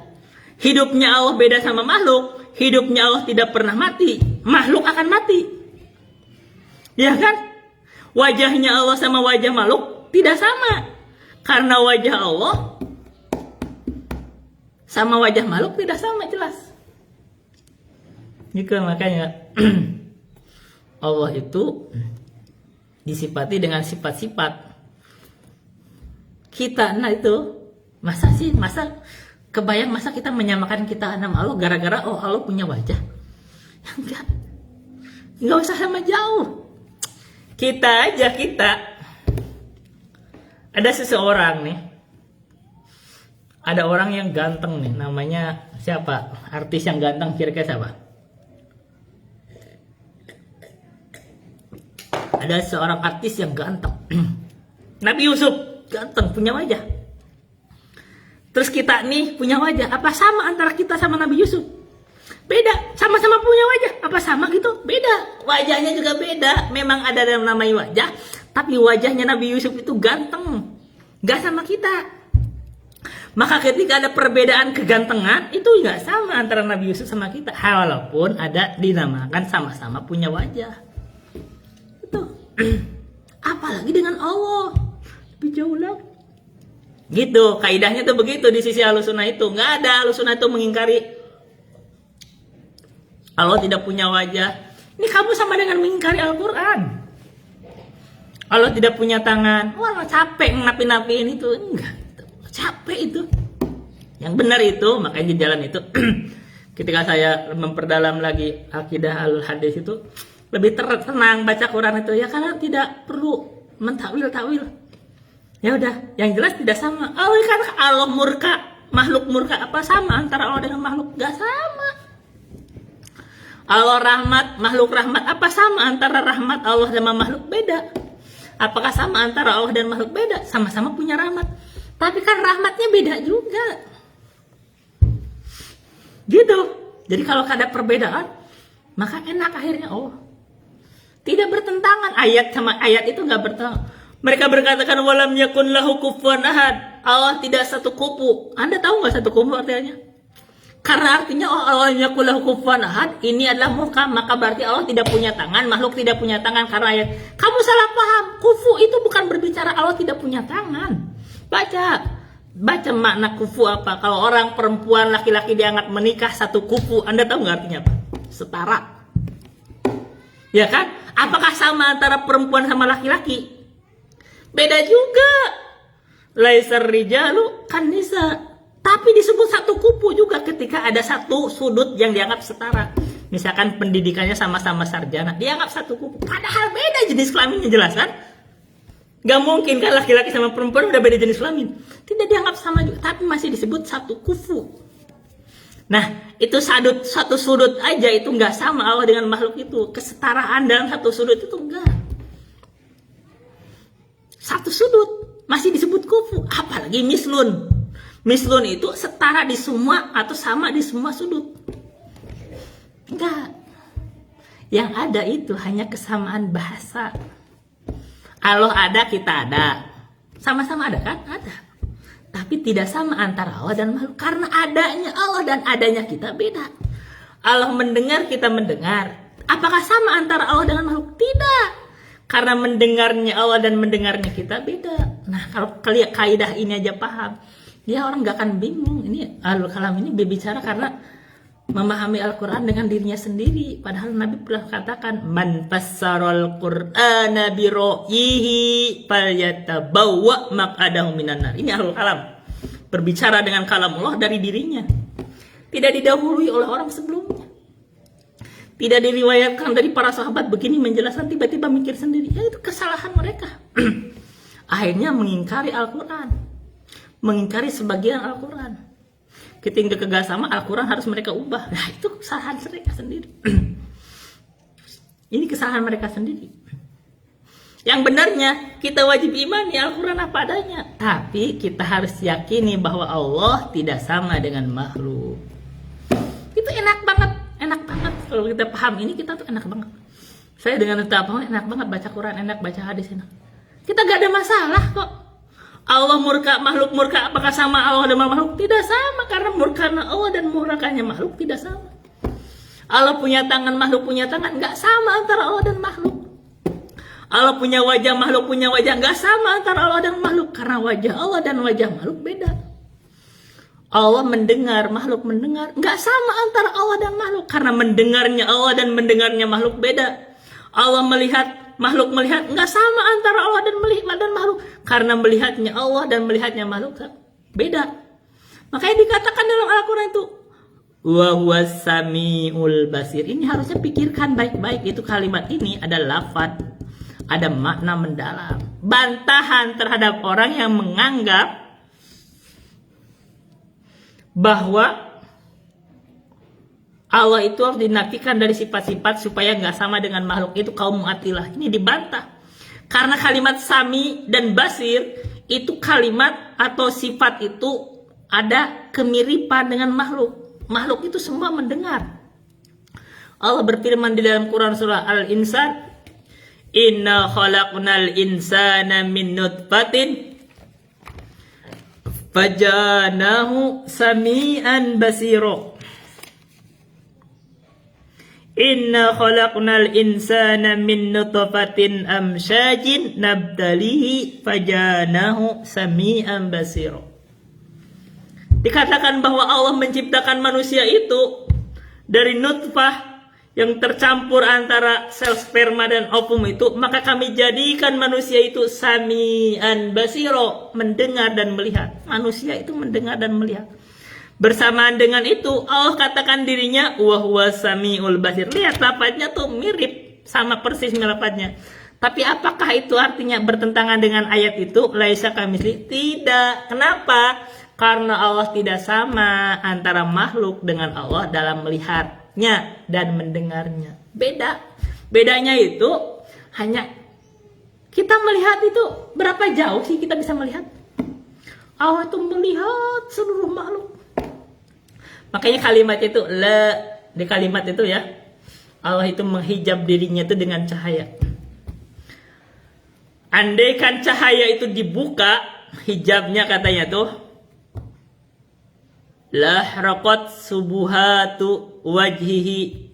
Hidupnya Allah beda sama makhluk. Hidupnya Allah tidak pernah mati. Makhluk akan mati. Ya kan? Wajahnya Allah sama wajah makhluk tidak sama. Karena wajah Allah sama wajah makhluk tidak sama, jelas. Gitu makanya Allah itu disifati dengan sifat-sifat. Kita itu masa kebayang masa kita menyamakan kita sama Allah gara-gara Allah punya wajah? Enggak usah sama jauh. Kita ada seseorang nih, ada orang yang ganteng nih, namanya siapa? Artis yang ganteng kira-kira siapa? Ada seorang artis yang ganteng. Nabi Yusuf ganteng, punya wajah. Terus kita nih punya wajah. Apa sama antara kita sama Nabi Yusuf? Beda. Sama-sama punya wajah. Apa sama gitu? Beda. Wajahnya juga beda. Memang ada yang namanya wajah, tapi wajahnya Nabi Yusuf itu ganteng. Gak sama kita. Maka ketika ada perbedaan kegantengan, itu gak sama antara Nabi Yusuf sama kita. Walaupun ada dinamakan sama-sama punya wajah. Itu. Apalagi dengan Allah. Lebih jauh lagi. Gitu, kaidahnya tuh begitu di sisi Ahlussunnah itu. Nggak ada Ahlussunnah itu mengingkari Allah tidak punya wajah. Ini kamu sama dengan mengingkari Al-Quran. Allah tidak punya tangan. Wah, capek napi-napiin itu. Enggak, capek itu. Yang benar itu, makanya di jalan itu ketika saya memperdalam lagi akidah Ahlul Hadis itu lebih tenang baca Quran itu ya, karena tidak perlu mentakwil-takwil. Ya udah, yang jelas tidak sama. Oh, kan Allah murka, makhluk murka, apa sama antara Allah dengan makhluk? Gak sama. Allah rahmat, makhluk rahmat, apa sama antara rahmat Allah sama makhluk? Beda. Apakah sama antara Allah dan makhluk? Beda. Sama-sama punya rahmat, tapi kan rahmatnya beda juga. Gitu. Jadi kalau ada perbedaan, maka enak akhirnya. Oh, tidak bertentangan. Ayat sama ayat itu gak bertentangan. Mereka berkatakan walam yakun lahu kufuwan ahad. Allah tidak satu kufu. Anda tahu nggak satu kufu artinya? Karena artinya Allah yakun lahu kufuwan ahad ini adalah muhkam, maka berarti Allah tidak punya tangan, makhluk tidak punya tangan. Karena ayat kamu salah paham. Kufu itu bukan berbicara Allah tidak punya tangan. Baca baca makna kufu apa. Kalau orang perempuan laki-laki diangkat menikah satu kufu, Anda tahu nggak artinya apa? Setara. Ya kan? Apakah sama antara perempuan sama laki-laki? Beda juga. Laisar rijalu kan nisa. Tapi disebut satu kupu juga ketika ada satu sudut yang dianggap setara. Misalkan pendidikannya sama-sama sarjana, dianggap satu kupu. Padahal beda jenis kelaminnya, jelas kan? Gak mungkin kan laki-laki sama perempuan udah beda jenis kelamin. Tidak dianggap sama juga, tapi masih disebut satu kufu. Nah, itu satu sudut aja itu nggak sama Allah dengan makhluk itu. Kesetaraan dalam satu sudut itu enggak. Satu sudut masih disebut kufu, apalagi mislun. Mislun itu setara di semua atau sama di semua sudut. Enggak. Yang ada itu hanya kesamaan bahasa. Allah ada, kita ada. Sama-sama ada kan? Ada. Tapi tidak sama antara Allah dan makhluk. Karena adanya Allah dan adanya kita beda. Allah mendengar, kita mendengar. Apakah sama antara Allah dengan makhluk? Tidak. Karena mendengarnya Allah dan mendengarnya kita beda. Nah, kalau kalian kaidah ini aja paham, dia orang gak akan bingung. Ini Al-Kalam ini berbicara karena memahami Al-Quran dengan dirinya sendiri. Padahal Nabi pernah katakan, man fassarul Qur'ana bi ra'yihi falyatabawwa maq'adahu minan nar. Ini Al-Kalam berbicara dengan kalam Allah dari dirinya, tidak didahului oleh orang sebelumnya, tidak diriwayatkan dari para sahabat begini menjelaskan, tiba-tiba mikir sendiri. Ya, itu kesalahan mereka. Akhirnya mengingkari Al-Quran, mengingkari sebagian Al-Quran. Ketika kagak sama Al-Quran harus mereka ubah. Nah, itu kesalahan mereka sendiri. Ini kesalahan mereka sendiri. Yang benarnya kita wajib imani Al-Quran apa adanya. Tapi kita harus yakini bahwa Allah tidak sama dengan makhluk. Itu enak banget, enak banget. Kalau kita paham ini, kita tuh enak banget. Saya dengan kita paham enak banget baca Quran, enak baca hadis, enak. Kita gak ada masalah kok. Allah murka, makhluk murka, apakah sama Allah dan makhluk? Tidak sama, karena murkanya Allah dan murkanya makhluk tidak sama. Allah punya tangan, makhluk punya tangan, nggak sama antara Allah dan makhluk. Allah punya wajah, makhluk punya wajah, nggak sama antara Allah dan makhluk, karena wajah Allah dan wajah makhluk beda. Allah mendengar, makhluk mendengar, nggak sama antara Allah dan makhluk, karena mendengarnya Allah dan mendengarnya makhluk beda. Allah melihat, makhluk melihat, nggak sama antara Allah dan makhluk, karena melihatnya Allah dan melihatnya makhluk beda. Makanya dikatakan dalam Al-Quran itu, wa huwas samiul basir. Ini harusnya pikirkan baik-baik, itu kalimat ini ada lafaz, ada makna mendalam, bantahan terhadap orang yang menganggap bahwa Allah itu harus dinafikan dari sifat-sifat supaya nggak sama dengan makhluk. Itu kaum Mu'attilah. Ini dibantah. Karena kalimat sami dan basir itu kalimat atau sifat itu ada kemiripan dengan makhluk. Makhluk itu semua mendengar. Allah berfirman di dalam Quran surah Al-Insan, inna khalaqnal insana min nutfatin fajanahu sami'an basiro. Inna khalaqnal insana min nutfatin amsyajin nabtalihi fajanahu sami'an basiro. Dikatakan bahwa Allah menciptakan manusia itu dari nutfah yang tercampur antara sel sperma dan ovum itu, maka kami jadikan manusia itu sami'an basiro, mendengar dan melihat. Manusia itu mendengar dan melihat. Bersamaan dengan itu Allah katakan dirinya wa huwa samiul basir. Lihat lafaznya tuh mirip, sama persis lafaznya. Tapi apakah itu artinya bertentangan dengan ayat itu? Laisa kamitsli? Tidak. Kenapa? Karena Allah tidak sama antara makhluk dengan Allah dalam melihatnya dan mendengarnya. Beda. Bedanya itu hanya kita melihat itu berapa jauh sih kita bisa melihat? Allah itu melihat seluruh makhluk. Makanya kalimat itu di kalimat itu ya, Allah itu menghijab dirinya itu dengan cahaya. Andaikan cahaya itu dibuka, hijabnya katanya tuh, lahraqat subuhatu wajhihi,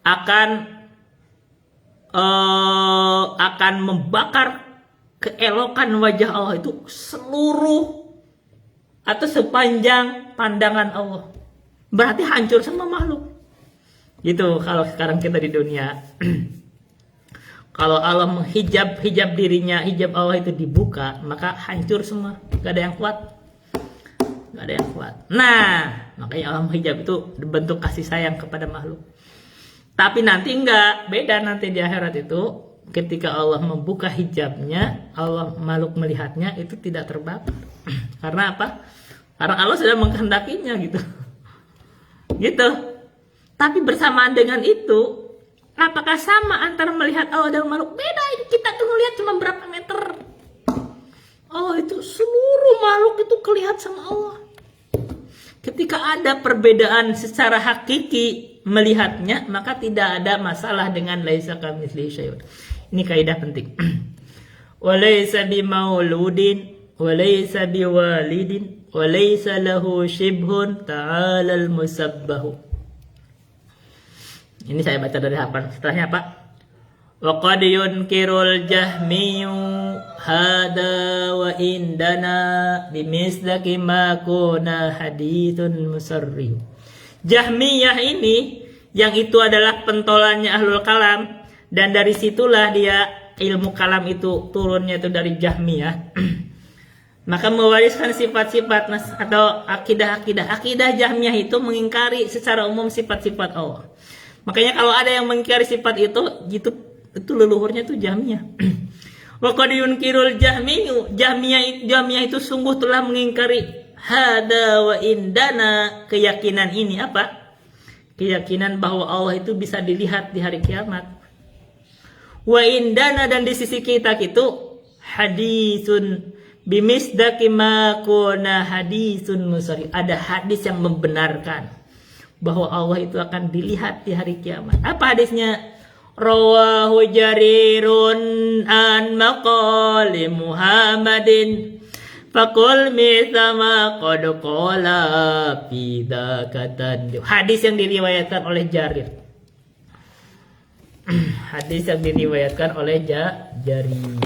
akan membakar keelokan wajah Allah itu seluruh atau sepanjang pandangan Allah. Berarti hancur semua makhluk. Gitu kalau sekarang kita di dunia. Kalau Allah menghijab dirinya, hijab Allah itu dibuka, maka hancur semua. Gak ada yang kuat. Gak ada yang kuat. Nah, makanya Allah menghijab itu bentuk kasih sayang kepada makhluk. Tapi nanti enggak, beda nanti di akhirat itu. Ketika Allah membuka hijabnya, Allah makhluk melihatnya itu tidak terbakar. Karena apa? Karena Allah sudah mengkehendakinya gitu. Gitu. Tapi bersamaan dengan itu, apakah sama antara melihat Allah dan makhluk? Beda, ini kita tuh lihat cuma berapa meter. Allah itu seluruh makhluk itu kelihatan sama Allah. Ketika ada perbedaan secara hakiki melihatnya, maka tidak ada masalah dengan laisa kamitslihi syai'un. Ini kaidah penting. Walaysa bimauludin walaysa biwalidin walaysa lahu shibhun ta'alal musabbahu. Ini saya baca dari hafal. Setelahnya apa? Wa qad yunkirul jahmiyu hada wa indana bimisdaqi ma kuna haditsun musarrih. Jahmiyah ini yang itu adalah pentolannya ahlul kalam, dan dari situlah dia ilmu kalam itu turunnya itu dari Jahmiyah. Maka mewariskan sifat-sifat atau akidah Jahmiyah itu mengingkari secara umum sifat-sifat Allah. Makanya kalau ada yang mengingkari sifat itu leluhurnya itu Jahmiyah. Wa qad yunkirul jahmiyu, Jahmiyah itu sungguh telah mengingkari hada wa indana, keyakinan ini apa? Keyakinan bahwa Allah itu bisa dilihat di hari kiamat. Wa indana, dan di sisi kita itu hadisun bimisdaqi ma kuna hadisun musarrih. Ada hadis yang membenarkan bahwa Allah itu akan dilihat di hari kiamat. Apa hadisnya? Rawahu Jarirun an maqali Muhammadin faqul mithama qad qala bidakatan. Hadis yang diriwayatkan oleh Jarir. Hadis yang diriwayatkan oleh Jarir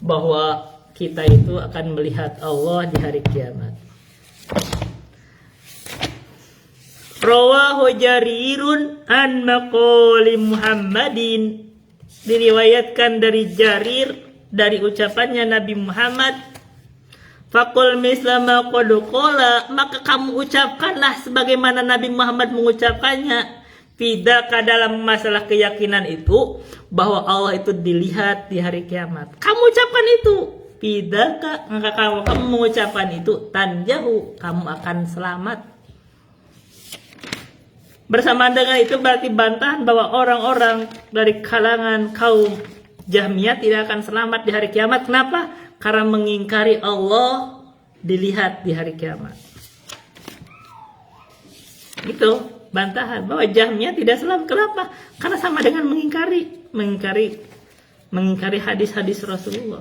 bahwa kita itu akan melihat Allah di hari kiamat. Rawahu Jarirun an maqali Muhammadin, diriwayatkan dari Jarir dari ucapannya Nabi Muhammad. Faqul mislama qad qala, maka kamu ucapkanlah sebagaimana Nabi Muhammad mengucapkannya. Fidaka, dalam masalah keyakinan itu bahwa Allah itu dilihat di hari kiamat. Kamu ucapkan itu. Fidaka, maka kamu mengucapkan itu, tanjahu, kamu akan selamat. Bersamaan dengan itu berarti bantahan bahwa orang-orang dari kalangan kaum Jahmiyah tidak akan selamat di hari kiamat. Kenapa? Karena mengingkari Allah dilihat di hari kiamat. Itu bantahan bahwa Jahmiyah tidak selamat. Kenapa? Karena sama dengan mengingkari hadis-hadis Rasulullah.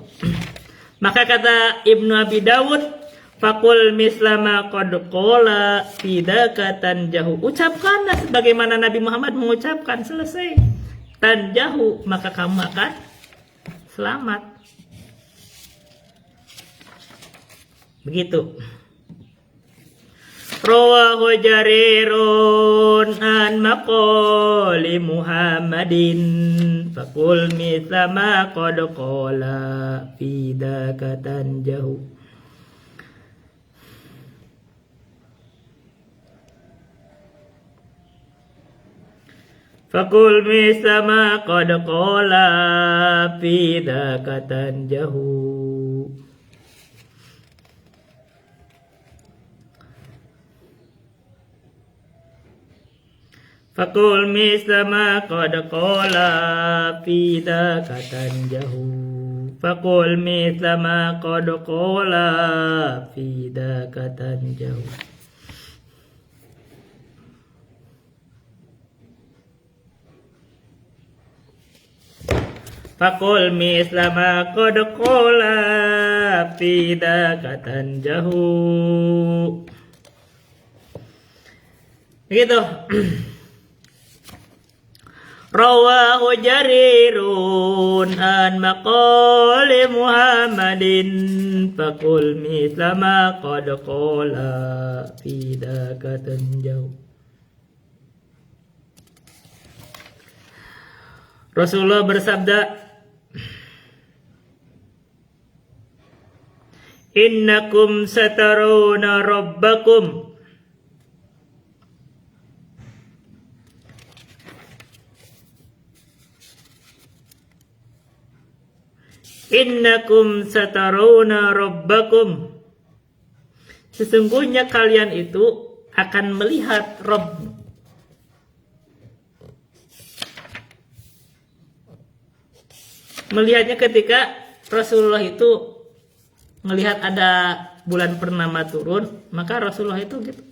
Maka kata Ibnu Abi Dawud, faqul mislama qad qala fidaka tanjahu, ucapkanlah sebagaimana Nabi Muhammad mengucapkan, selesai. Tanjahu, maka kamu akan selamat. Begitu. Rawahu Jarirun an maqali Muhammadin faqul mislama qad qala fidaka tanjahu. Faqul mislama qad qala fidaka tanjahu. Faqul mislama qad qala fidaka tanjahu. Faqul mislama qad qala fidaka tanjahu. Faqul mislama qad qala fidaka tanjahu. Begitu. Rawahu Jarirun an maqali Muhammadin faqul mithla ma qad qala fi dzaka tanjau. Rasulullah bersabda, innakum satarawna rabbakum innakum satarawna rabbakum, sesungguhnya kalian itu akan melihat Rabb. Melihatnya ketika Rasulullah itu melihat ada bulan purnama turun, maka Rasulullah itu gitu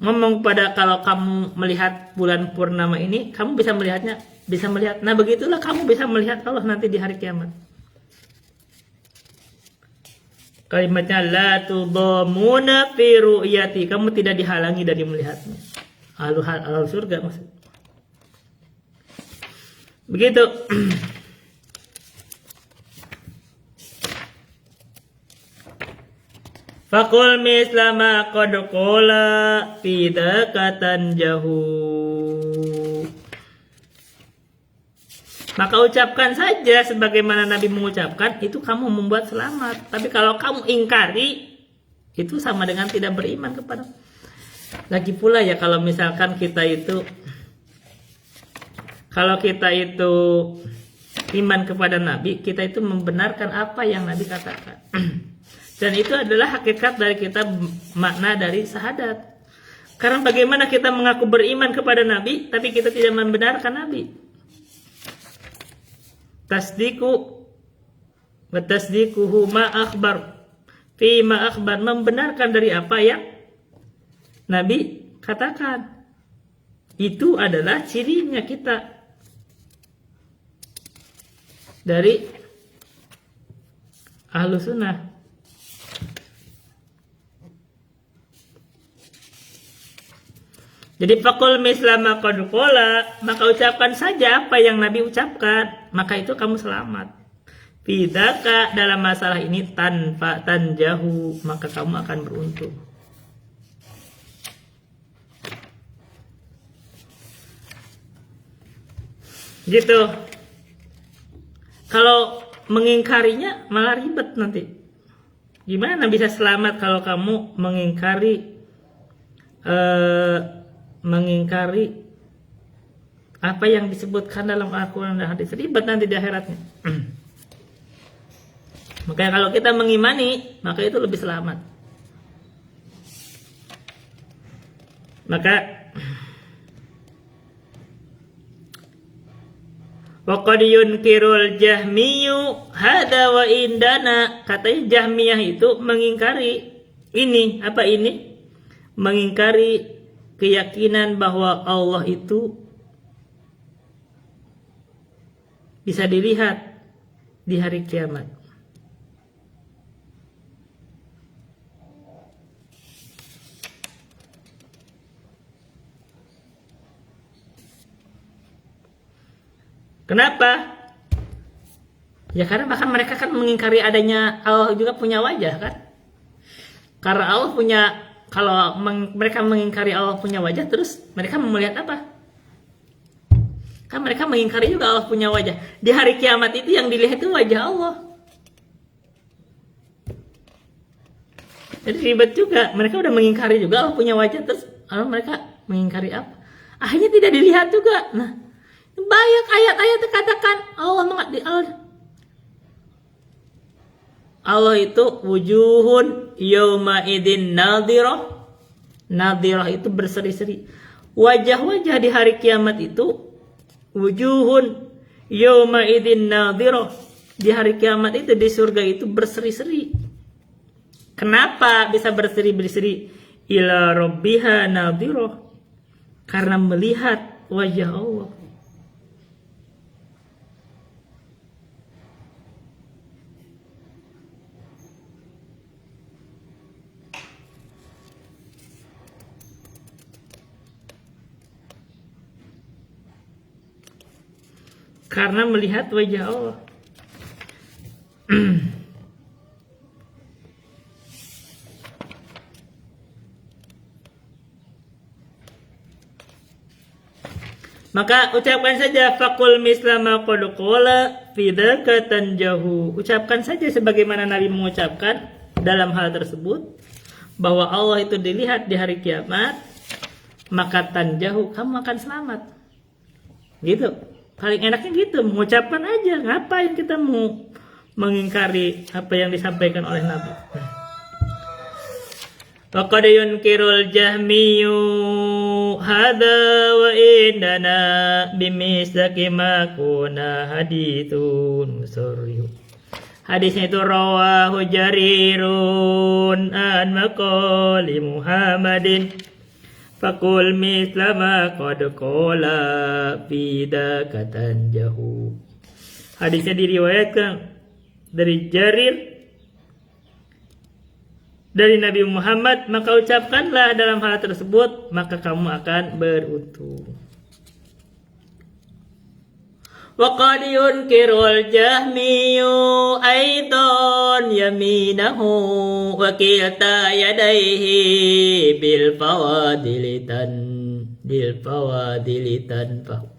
ngomong pada, kalau kamu melihat bulan purnama ini, kamu bisa melihatnya, bisa melihat. Nah begitulah kamu bisa melihat Allah nanti di hari kiamat. Kalimatnya la tudhamuna fi ru'yati, kamu tidak dihalangi dari melihatnya. Ahlu surga maksud. Begitu. Fakul mislama qad qala fi dzaka tanjahu, maka ucapkan saja sebagaimana Nabi mengucapkan, itu kamu membuat selamat. Tapi kalau kamu ingkari, itu sama dengan tidak beriman kepada. Lagi pula ya, kalau misalkan kita itu iman kepada Nabi, kita itu membenarkan apa yang Nabi katakan. Dan itu adalah hakikat dari kita, makna dari syahadat. Karena bagaimana kita mengaku beriman kepada Nabi, tapi kita tidak membenarkan Nabi. Tasdiku wa tasdikuhu ma akhbar fi ma akhbar, membenarkan dari apa yang Nabi katakan. Itu adalah cirinya kita dari ahlu sunnah. Jadi fakul mislama qad qala, maka ucapkan saja apa yang Nabi ucapkan, maka itu kamu selamat. Fidzaka, dalam masalah ini, tanpa tanjahu, maka kamu akan beruntung. Gitu. Kalau mengingkarinya malah ribet nanti. Gimana bisa selamat kalau kamu mengingkari apa yang disebutkan dalam Al-Quran dan hadis? Ribet nanti di akhiratnya. Makanya kalau kita mengimani, maka itu lebih selamat. Maka waqad yunkirul Jahmiyyu hada wa indana, katanya Jahmiyah itu mengingkari ini. Apa ini? Mengingkari keyakinan bahwa Allah itu bisa dilihat di hari kiamat. Kenapa? Ya karena bahkan mereka kan mengingkari adanya Allah juga punya wajah kan. Karena Allah punya, kalau mereka mengingkari Allah punya wajah, terus mereka melihat apa? Kan mereka mengingkari juga Allah punya wajah. Di hari kiamat itu yang dilihat itu wajah Allah. Jadi ribet juga. Mereka udah mengingkari juga Allah punya wajah, terus mereka mengingkari apa? Akhirnya tidak dilihat juga. Nah, banyak ayat-ayat katakan Allah itu wujuhun yauma idin nadhirah. Nadhirah itu berseri-seri. Wajah-wajah di hari kiamat itu wujuhun yauma idin nadhirah. Di hari kiamat itu, di surga itu berseri-seri. Kenapa bisa berseri-seri? Ila rabbiha nadhirah. Karena melihat wajah Allah. karena melihat wajah Allah. Maka ucapkan saja faqul mislama qad qala fi dzaka tanjahu. Ucapkan saja sebagaimana Nabi mengucapkan dalam hal tersebut, bahwa Allah itu dilihat di hari kiamat, maka tanjahu, kamu akan selamat. Gitu. Paling enaknya gitu, mengucapkan aja. Ngapain kita mau mengingkari apa yang disampaikan oleh Nabi? Faqad yunkirul jahmiyu hadza wa indana bimisdaqi ma kuna hadithun musarrihu. Hadisnya itu rawahu Jarirun an maqali Muhammadin faqul mislama qad qala fidaka tanjahu. Hadisnya diriwayatkan dari Jarir dari Nabi Muhammad, maka ucapkanlah dalam hal tersebut, maka kamu akan beruntung. Wa qad yunkirul jahmiyu aidan yaminahu wa kilta yadayhi bil fawadilitan fahu.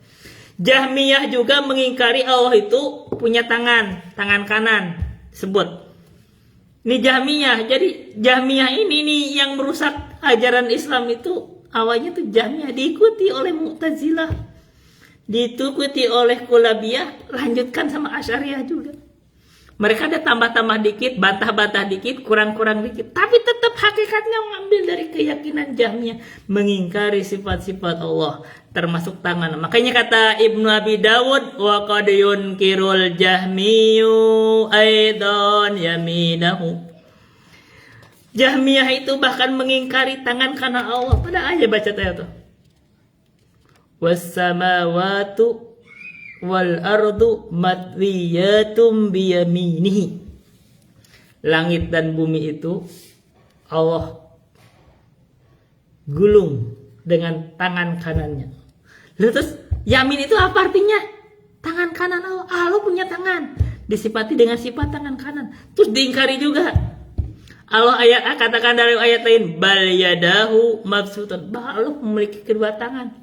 Jahmiyah juga mengingkari Allah itu punya tangan kanan sebut. Ini Jahmiyah. Jadi Jahmiyah ini nih yang merusak ajaran Islam itu. Awalnya tuh Jahmiyah diikuti oleh Mu'tazilah, diikuti oleh Kulabiyah, lanjutkan sama Asy'ariyah juga. Mereka ada tambah-tambah dikit, bantah-bantah dikit, kurang-kurang dikit, tapi tetap hakikatnya mengambil dari keyakinan Jahmiyah, mengingkari sifat-sifat Allah, termasuk tangan. Makanya kata Ibnu Abi Dawud, wa qad yunkirul jahmiyu aidan yaminahu. Jahmiyah itu bahkan mengingkari tangan kanan Allah. Pada aja baca ayat tuh. Was samawatu wal ardu matwiyatum biyaminihi. Langit dan bumi itu Allah gulung dengan tangan kanannya. Lalu terus yamin itu apa artinya? Tangan kanan Allah. Allah punya tangan, disifati dengan sifat tangan kanan. Terus diingkari juga. Allah katakan dalam ayat lain, bal yadahu mabsutun, bahwa Allah memiliki kedua tangan.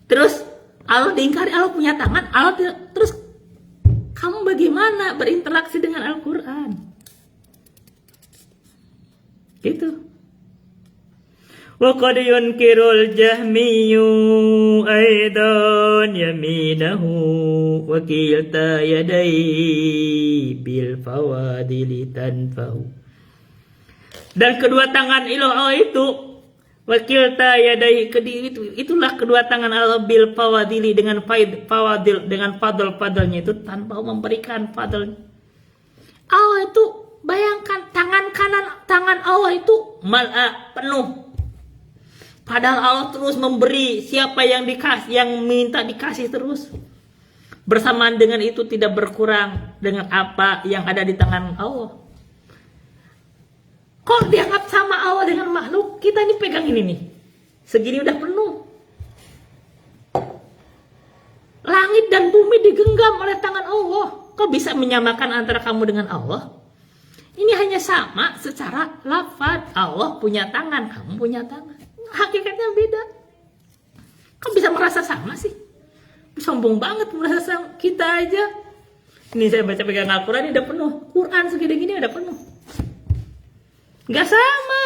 Terus Allah diingkari, Allah punya tangan. Allah terus kamu bagaimana berinteraksi dengan Al-Quran? Gitu. Wa qad yunkirul jahmiyu aidan yaminahu wa kilta yadayhi bil fawadili tanfahu. Dan kedua tangan Allah itu wa kilta yadayhi, itulah kedua tangan Allah bil fawadili, dengan fawadil, dengan fadl-fadlnya itu tanpa memberikan fadl. Allah itu bayangkan tangan Allah itu mal'a, penuh. Padahal Allah terus memberi, siapa yang dikasih, yang minta dikasih terus. Bersamaan dengan itu tidak berkurang dengan apa yang ada di tangan Allah. Kok dianggap sama Allah dengan makhluk? Kita ini pegang ini nih, segini udah penuh. Langit dan bumi digenggam oleh tangan Allah. Kok bisa menyamakan antara kamu dengan Allah? Ini hanya sama secara lafaz. Allah punya tangan, kamu punya tangan. Hakikatnya beda. Kok bisa merasa sama sih? Sombong banget merasa sama. Kita aja. Ini saya baca pegang Al-Quran, ini udah penuh. Quran segini-gini udah penuh. Gak sama.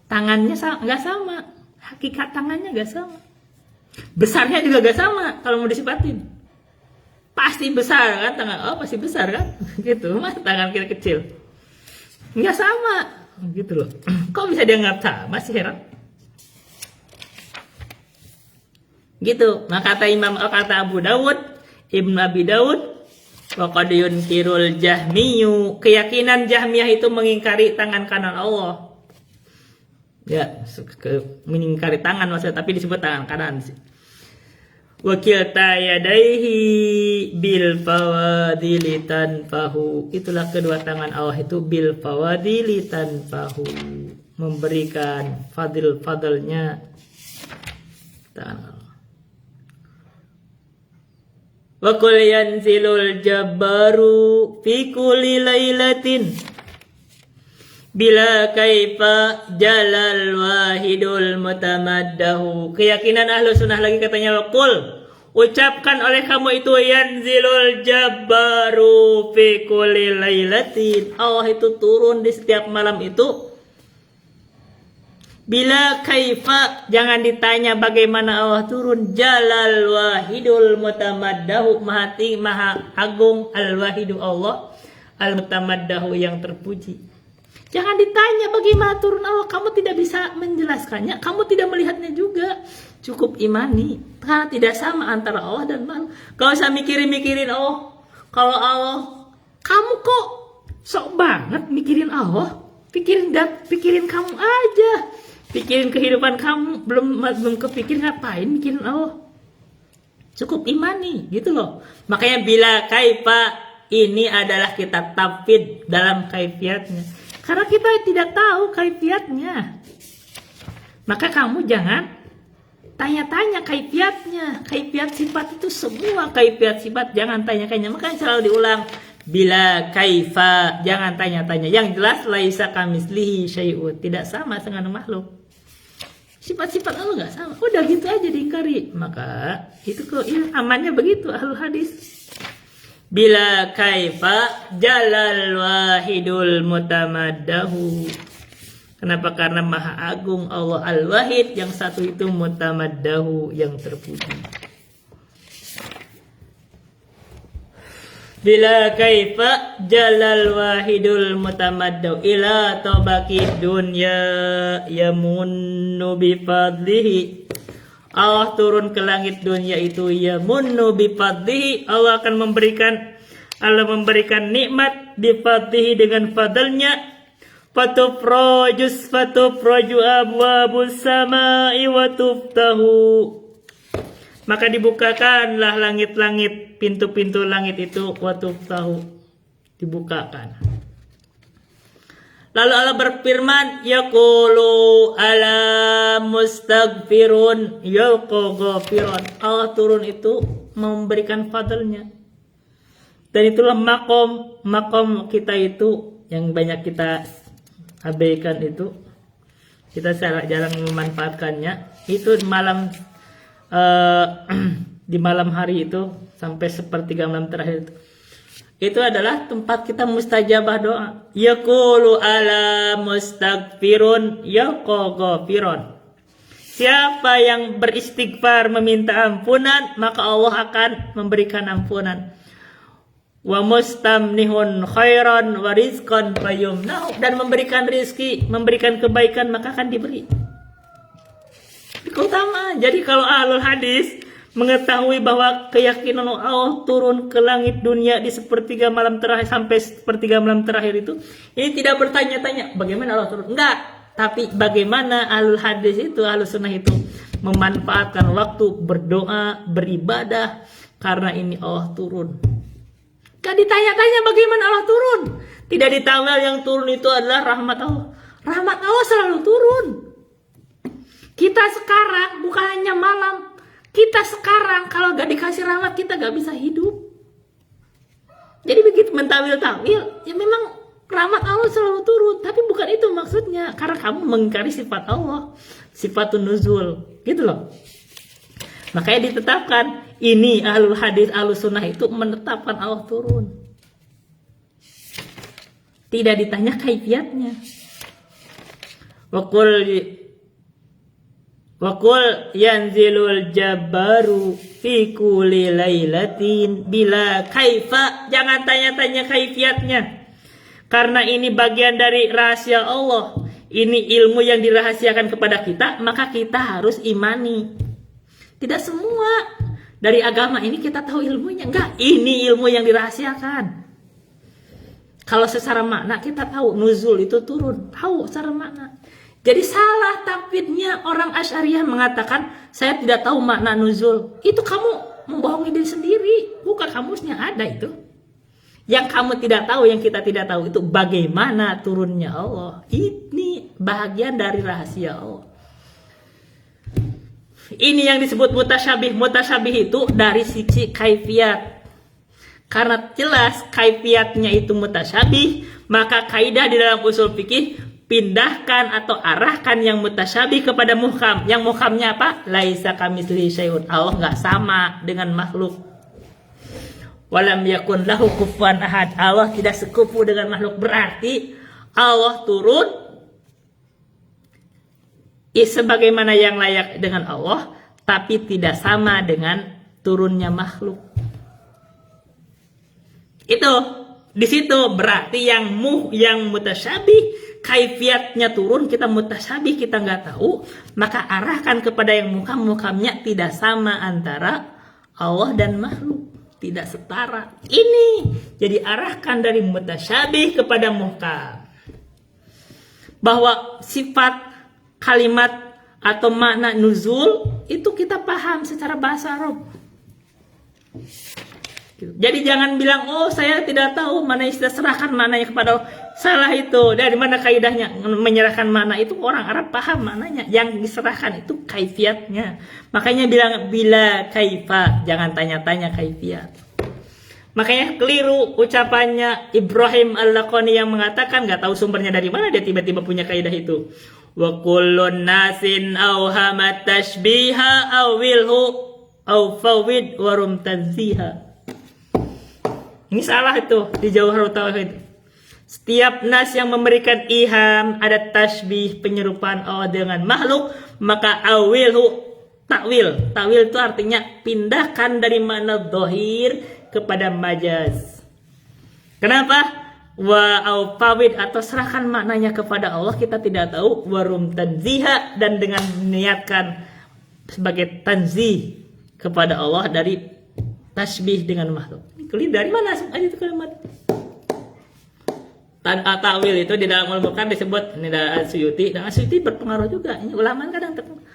Tangannya gak sama. Hakikat tangannya gak sama. Besarnya juga gak sama kalau mau disifatin. Pasti besar kan tangan. Oh pasti besar kan. Gitu. Mas tangan kita kecil. Gak sama. Gitu loh. Kok bisa dianggap sama sih, heran? Gitu. Nah kata Abu Dawud, Ibnu Abi Dawud, wa qad yunkirul jahmiyu, keyakinan Jahmiyah itu mengingkari tangan kanan Allah. Ya, mengingkari tangan maksudnya, tapi disebut tangan kanan sih. Wa kilta yadaihi bil fawadili tanfahu, itulah kedua tangan Allah itu bil fawadili tanfahu, memberikan fadil-fadilnya tangan Allah. Wa qul yanzilul jabbaru fi kulli lailatin bila kaifa jalal wahidul mutamaddahu. Keyakinan ahlu sunnah lagi katanya, wa qul, ucapkan oleh kamu itu, yanzilul jabbaru fi kulli lailatin, Allah itu turun di setiap malam itu. Bila kaifa, jangan ditanya bagaimana Allah turun. Jalal wahidul mutamaddahu, maha agung, al wahidu Allah, al mutamaddahu yang terpuji. Jangan ditanya bagaimana turun Allah, kamu tidak bisa menjelaskannya, kamu tidak melihatnya juga. Cukup imani, karena tidak sama antara Allah dan makhluk. Kalau saya mikirin Allah, kalau Allah, kamu kok sok banget mikirin Allah? Pikirin kamu aja. Pikirin kehidupan kamu, belum kepikir ngapain mikirin Allah. Cukup imani, gitu loh. Makanya bila kaifa, ini adalah kitab tafwid dalam kaifiatnya. Karena kita tidak tahu kaifiatnya. Maka kamu jangan tanya-tanya kaifiatnya. Kaifiat sifat itu semua kaifiat sifat, jangan tanya-tanya. Makanya selalu diulang, bila kaifa, jangan tanya-tanya. Yang jelas laisa kamislihi syai'un, tidak sama dengan makhluk. Sifat-sifat Allah nggak sama. Udah gitu aja diingkari. Maka itu kok amannya begitu ahlul hadis. Bila kaifa jalal wahidul mutamaddahu. Kenapa? Karena maha agung Allah al-wahid, yang satu itu mutamaddahu, yang terpuji. Bila kaifa jalal wahidul mutamaddahu ila tabaqid dunya yamunnu bifadlihi. Allah turun ke langit dunia itu yamunnu bifadlihi, Allah akan memberikan nikmat bifadlihi, dengan fadlnya. Fatufroju abwabus samai wa tuftahu, maka dibukakanlah langit-langit, pintu-pintu langit itu, wa tuftahu, dibukakan. Lalu Allah berfirman, yaqulu ala mustaghfirun yaqghafirun. Allah turun itu memberikan fadlnya. Dan itulah makom kita itu yang banyak kita abaikan itu. Kita jarang memanfaatkannya. Itu malam di malam hari itu sampai sepertiga malam terakhir itu adalah tempat kita mustajabah doa. Yaqulu ala mustaghfirun yaqghafirun. Siapa yang beristighfar meminta ampunan, maka Allah akan memberikan ampunan. Wa mustamnihun khairan wa rizqan fayumnahu, dan memberikan rizki, memberikan kebaikan, maka akan diberi. Keutamaan. Jadi kalau ahlul hadis mengetahui bahwa keyakinan Allah turun ke langit dunia di sepertiga malam terakhir sampai sepertiga malam terakhir itu, ini tidak bertanya-tanya bagaimana Allah turun, enggak, tapi bagaimana ahlul hadis itu, ahlus sunnah itu memanfaatkan waktu berdoa, beribadah, karena ini Allah turun. Gak ditanya-tanya bagaimana Allah turun, tidak ditawel yang turun itu adalah rahmat Allah. Rahmat Allah selalu turun. Kita sekarang bukan hanya malam, kita sekarang kalau gak dikasih rahmat kita gak bisa hidup. Jadi begitu mentawil-tawil, ya memang rahmat Allah selalu turun, tapi bukan itu maksudnya. Karena kamu mengingkari sifat Allah, sifatun nuzul, gitu loh. Makanya ditetapkan, ini ahlul hadis, ahlus sunnah itu menetapkan Allah turun. Tidak ditanya kaifiatnya. Waqul yanzilul jabbaru fi kulli lailatin bila kaifa, jangan tanya-tanya kaifiatnya. Karena ini bagian dari rahasia Allah. Ini ilmu yang dirahasiakan kepada kita, maka kita harus imani. Tidak semua dari agama ini kita tahu ilmunya. Enggak, ini ilmu yang dirahasiakan. Kalau secara makna kita tahu nuzul itu turun, tahu secara makna. Jadi salah tafsirnya orang Asy'ariyah mengatakan saya tidak tahu makna nuzul. Itu kamu membohongi diri sendiri. Buka kamusnya ada itu. Yang kamu tidak tahu, yang kita tidak tahu itu bagaimana turunnya Allah. Ini bagian dari rahasia Allah. Ini yang disebut mutasyabih. Mutasyabih itu dari sisi kaifiat. Karena jelas kaifiatnya itu mutasyabih, maka kaidah di dalam usul fikih, pindahkan atau arahkan yang mutasyabih kepada muhkam. Yang muhkamnya apa? Laisa kamitslihi syai'un. Allah nggak sama dengan makhluk. Walam yakun lahu kufuwan ahad. Allah tidak sekufu dengan makhluk. Berarti Allah turun sebagaimana yang layak dengan Allah, tapi tidak sama dengan turunnya makhluk. Itu di situ berarti yang mutasyabih, kaifiatnya turun, kita mutasyabih, kita nggak tahu, maka arahkan kepada yang muhkamnya tidak sama antara Allah dan makhluk, tidak setara. Ini jadi arahkan dari mutasyabih kepada muhkam, bahwa sifat kalimat atau makna nuzul itu kita paham secara bahasa Arab. Jadi jangan bilang, oh saya tidak tahu mana istilah, serahkan maknanya kepada Allah. Salah itu. Dari mana kaidahnya menyerahkan makna itu? Orang Arab paham maknanya. Yang diserahkan itu kaifiatnya. Makanya bilang bila kaifa, jangan tanya-tanya kaifiat. Makanya keliru ucapannya Ibrahim Al-Laqani yang mengatakan, nggak tahu sumbernya dari mana dia tiba-tiba punya kaidah itu. Wa kullun nasin awhamat tashbiha awilhu aw fawid warum tanziha. Ini salah itu di Jauharut Tauhid. Setiap nas yang memberikan iham, ada tasbih, penyerupaan Allah dengan makhluk, maka awilhu, takwil. Takwil itu artinya pindahkan dari makna dhahir kepada majaz. Kenapa? Wa au fawid, atau serahkan maknanya kepada Allah, kita tidak tahu. Warum tanziha, dan dengan niatkan sebagai tanzih kepada Allah dari tasbih dengan makhluk. Ini dari mana aja itu kalimat? Ta'wil itu di dalam ulama kan disebut, ini dari Suyuti, dan Suyuti berpengaruh juga. Ini ulama kadang terpengaruh.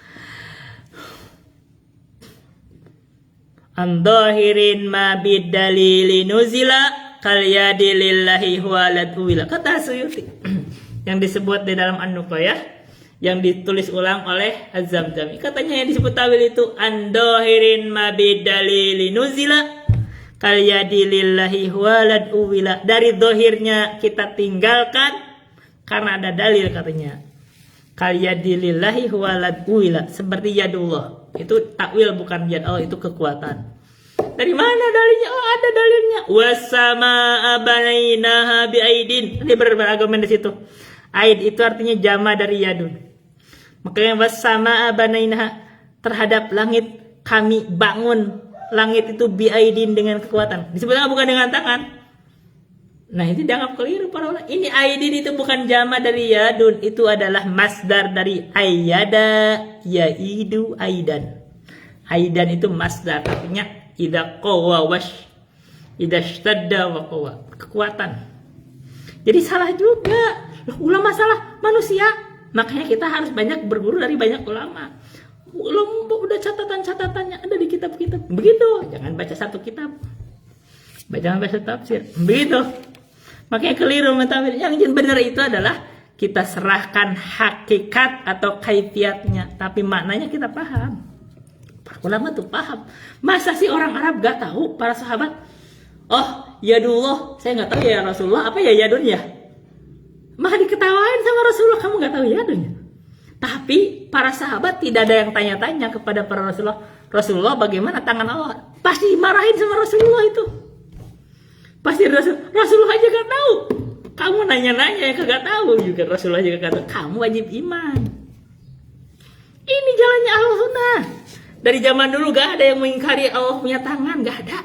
Andahirin ma bidalili nuzila kal yadi lillahi huwalad uwila. Kata Suyuti yang disebut di dalam An-Nuqayah, yang ditulis ulang oleh Az-Zamzami. Katanya yang disebut tawil itu andahirin ma bidalili nuzila kal yadi lillahi huwalad uwila. Dari dohirnya kita tinggalkan karena ada dalil, katanya. Kal yadi lillahi huwalad uwila, seperti yadullah. Itu takwil, bukan yad Allah, itu kekuatan. Dari mana dalilnya? Oh, ada dalilnya. Wasama'a banainaha biaidin. Ini berargumen di situ. Aid itu artinya jama dari yadun. Makanya wasama'a banainaha, terhadap langit kami bangun. Langit itu biaidin, dengan kekuatan. Disebutnya bukan dengan tangan. Nah, itu dianggap keliru para ulama. Ini aidin itu bukan jama dari yadun, itu adalah masdar dari ayyada yaidu aidan. Aidan itu masdar, artinya idza qawa wash, idza ishtadda wa qawa, kekuatan. Jadi salah juga. Ulama salah, manusia. Makanya kita harus banyak berguru dari banyak ulama. Ulama udah catatan-catatannya ada di kitab-kitab. Begitu, jangan baca satu kitab. Jangan baca tafsir. Begitu. Makanya keliru mentafsir. Yang benar itu adalah kita serahkan hakikat atau kaifiatnya, tapi maknanya kita paham. Para ulama tuh paham. Masa sih orang Arab gak tahu, para sahabat? Oh, yadullah, saya gak tahu ya Rasulullah, apa ya yadun ya? Maka diketawain sama Rasulullah, kamu gak tahu yadunnya. Tapi para sahabat tidak ada yang tanya-tanya kepada para Rasulullah bagaimana tangan Allah. Pasti marahin sama Rasulullah itu. Pasti Rasulullah aja gak tahu. Kamu nanya-nanya yang kagak tahu juga. Rasulullah juga gak tahu. Kamu wajib iman. Ini jalannya Ahlussunnah. Dari zaman dulu gak ada yang mengingkari Allah punya tangan, gak ada.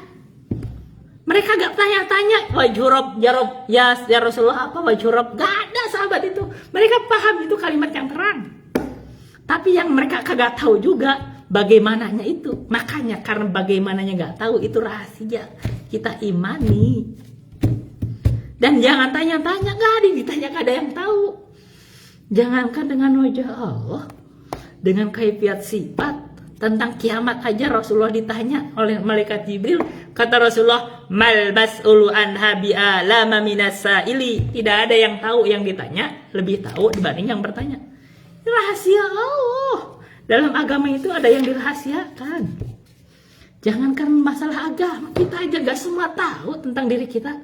Mereka gak tanya-tanya wajhurab ya Rasulullah apa wajhurab. Gak ada sahabat itu. Mereka paham itu kalimat yang terang. Tapi yang mereka kagak tahu juga bagaimananya itu. Makanya karena bagaimananya gak tahu, itu rahasia. Kita imani. Dan jangan tanya-tanya, gak ada ditanya, gak ada yang tahu. Jangankan dengan wajah Allah, dengan kaifiat sifat. Tentang kiamat aja Rasulullah ditanya oleh malaikat Jibril. Kata Rasulullah, malbas ulu anha bi'alama minas sa'ili. Tidak ada yang tahu yang ditanya lebih tahu dibanding yang bertanya. Rahasia Allah. Dalam agama itu ada yang dirahasiakan. Jangankan masalah agama, kita aja gak semua tahu tentang diri kita.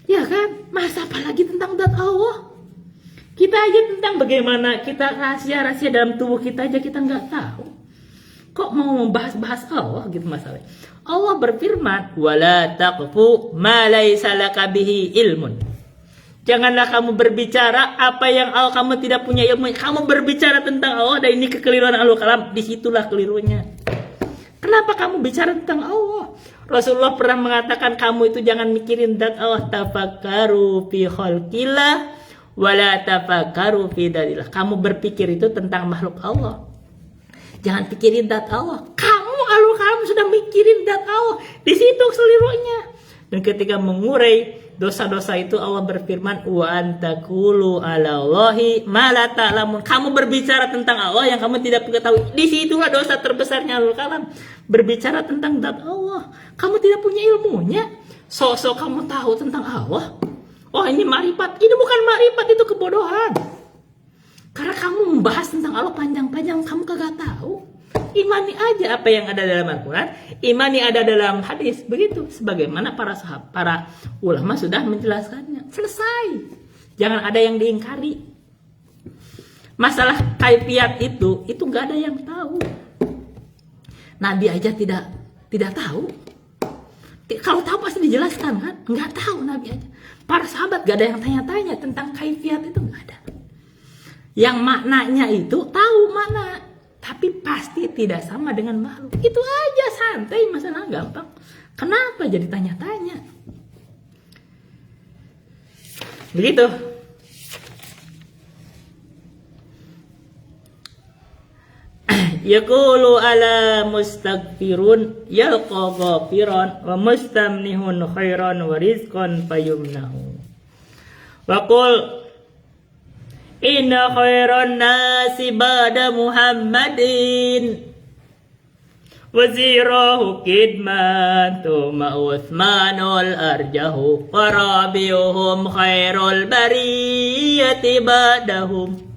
Ya kan? Masa apalagi tentang zat Allah. Kita aja tentang bagaimana kita rahasia-rahasia dalam tubuh kita aja kita nggak tahu. Kok mau membahas-bahas Allah gitu masalahnya. Allah berfirman, "Wala taqfu ma laisa laka bihi ilmun." Janganlah kamu berbicara apa yang kamu tidak punya ilmu. Kamu berbicara tentang Allah dan ini kekeliruan Ahlul Kalam, disitulah kelirunya. Kenapa kamu bicara tentang Allah? Rasulullah pernah mengatakan kamu itu jangan mikirin zat Allah, tafakkaru fi khalqillah wala tafakkaru fi dalillah. Kamu berpikir itu tentang makhluk Allah. Jangan pikirin zat Allah. Kamu sudah mikirin zat Allah. Di situ kelirunya. Dan ketika mengurai dosa-dosa itu Allah berfirman, wa antakulu 'alallahi ma la ta'lamun. Kamu berbicara tentang Allah yang kamu tidak ketahui. Di situlah dosa terbesarnya Ahlul Kalam. Berbicara tentang zat Allah. Kamu tidak punya ilmunya. Sok-sok kamu tahu tentang Allah. Oh, ini marifat. Ini bukan marifat, itu kebodohan. Karena kamu membahas tentang Allah panjang-panjang, kamu kagak tahu. Imani aja apa yang ada dalam Al-Quran, imani ada dalam hadis. Begitu, sebagaimana para sahabat, para ulama sudah menjelaskannya. Selesai. Jangan ada yang diingkari. Masalah kaifiat itu gak ada yang tahu. Nabi aja tidak tahu. Kalau tahu pasti dijelaskan kan? Nggak tahu Nabi aja. Para sahabat gak ada yang tanya-tanya tentang kaifiat itu, nggak ada. Yang maknanya itu tahu makna, tapi pasti tidak sama dengan makhluk. Itu aja, santai, masalah gampang. Kenapa jadi tanya-tanya? Begitu. Yaqulu ala mustaghfirun yalqa ghafiran wa mustamnihun khairan wa rizqan fayumnahu. Wa qul inna khairan nasi ba'da Muhammadin wazirahu kidman tuma Uthmanul arjahu wa rabiuhum khairul bariyati ba'dahum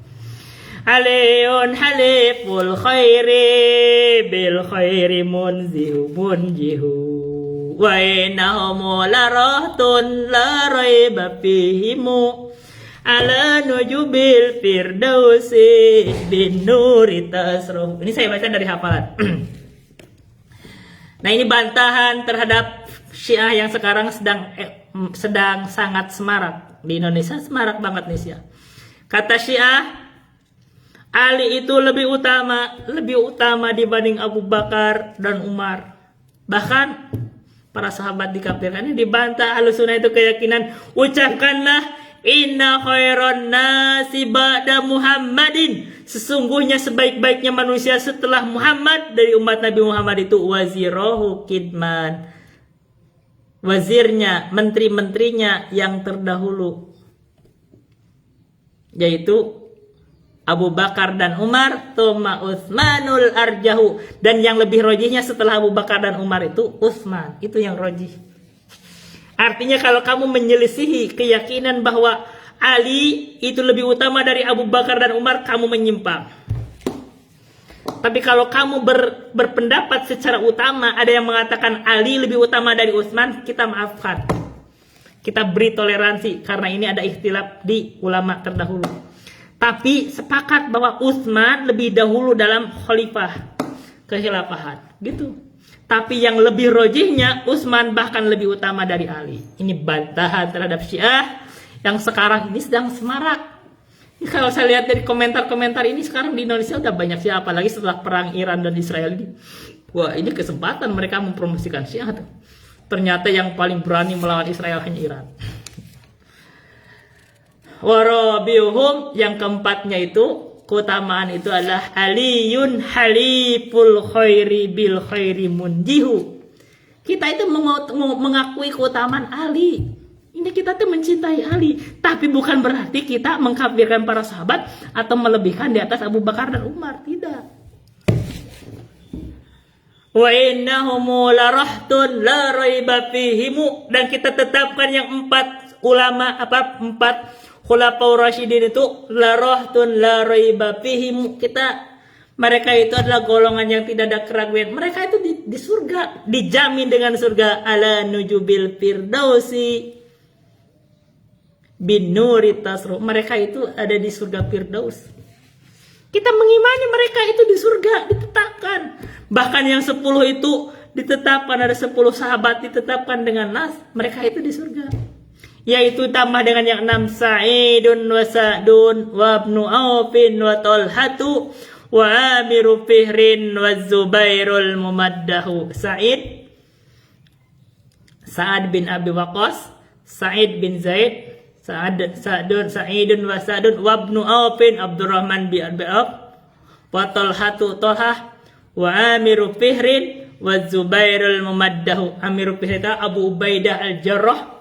Aliyun haliful khairi bil khairi munzihu munjihu wa innahum larahtun la raiba fihimu ala nujubil firdausi bin nuri tasruh. Ini saya baca dari hafalan. Nah, ini bantahan terhadap Syiah yang sekarang sedang sangat semarak di Indonesia. Semarak banget nih Syiah. Kata Syiah, Ali itu lebih utama dibanding Abu Bakar dan Umar. Bahkan para sahabat dikafirkan. Ini dibantah. Ahlussunnah itu keyakinan, ucapkanlah inna khairan nasi ba'da Muhammadin. Sesungguhnya sebaik-baiknya manusia setelah Muhammad dari umat Nabi Muhammad itu wazirahu kidman. Wazirnya, menteri-menterinya yang terdahulu, yaitu Abu Bakar dan Umar, Tuma Uthmanul arjahu. Dan yang lebih rojihnya setelah Abu Bakar dan Umar itu Uthman. Itu yang rojih. Artinya kalau kamu menyelisihi keyakinan bahwa Ali itu lebih utama dari Abu Bakar dan Umar, kamu menyimpang. Tapi kalau kamu berpendapat secara utama, ada yang mengatakan Ali lebih utama dari Uthman, kita maafkan. Kita beri toleransi karena ini ada ikhtilaf di ulama terdahulu. Tapi sepakat bahwa Utsman lebih dahulu dalam kekhilafahan, gitu. Tapi yang lebih rojihnya Utsman bahkan lebih utama dari Ali. Ini bantahan terhadap Syiah yang sekarang ini sedang semarak. Ini kalau saya lihat dari komentar-komentar ini sekarang di Indonesia udah banyak Syiah, apalagi setelah perang Iran dan Israel ini. Wah, ini kesempatan mereka mempromosikan Syiah tuh. Ternyata yang paling berani melawan Israel hanya Iran. Warabiuhum, yang keempatnya itu keutamaan itu adalah Aliyun haliful khairi bil khairi munjihu. Kita itu mengakui keutamaan Ali. Ini kita tuh mencintai Ali, tapi bukan berarti kita mengkafirkan para sahabat atau melebihkan di atas Abu Bakar dan Umar, tidak. Wa innahum larahtun la raiba fihimu, dan kita tetapkan yang empat ulama empat Khulafaur Rasyidin itu la rahtun la raiba fihim. Kita Mereka itu adalah golongan yang tidak ada keraguan. Mereka itu di surga, dijamin dengan surga. Ala nujubil firdausi bin nuri tasru. Mereka itu ada di surga firdaus. Kita mengimani mereka itu di surga, ditetapkan. Bahkan yang 10 itu ditetapkan, ada 10 sahabat ditetapkan dengan nas. Mereka itu di surga. Yaitu tambah dengan yang 6, Sa'idun wa Sa'dun wa ibnu Aufin wa Talhatu wa Amiru Fihrin wa Zubairul Mumaddahu. Sa'ad bin Abi Waqqas, Sa'id bin Zaid, Sa'idun wa Sa'dun wa ibnu Aufin, Abdurrahman bin Abi Auf, wa Talhatu Talhah, wa Amiru Fihrin wa Zubairul Mumaddahu. Amiru Fihrin Abu Ubaidah al-Jarrah.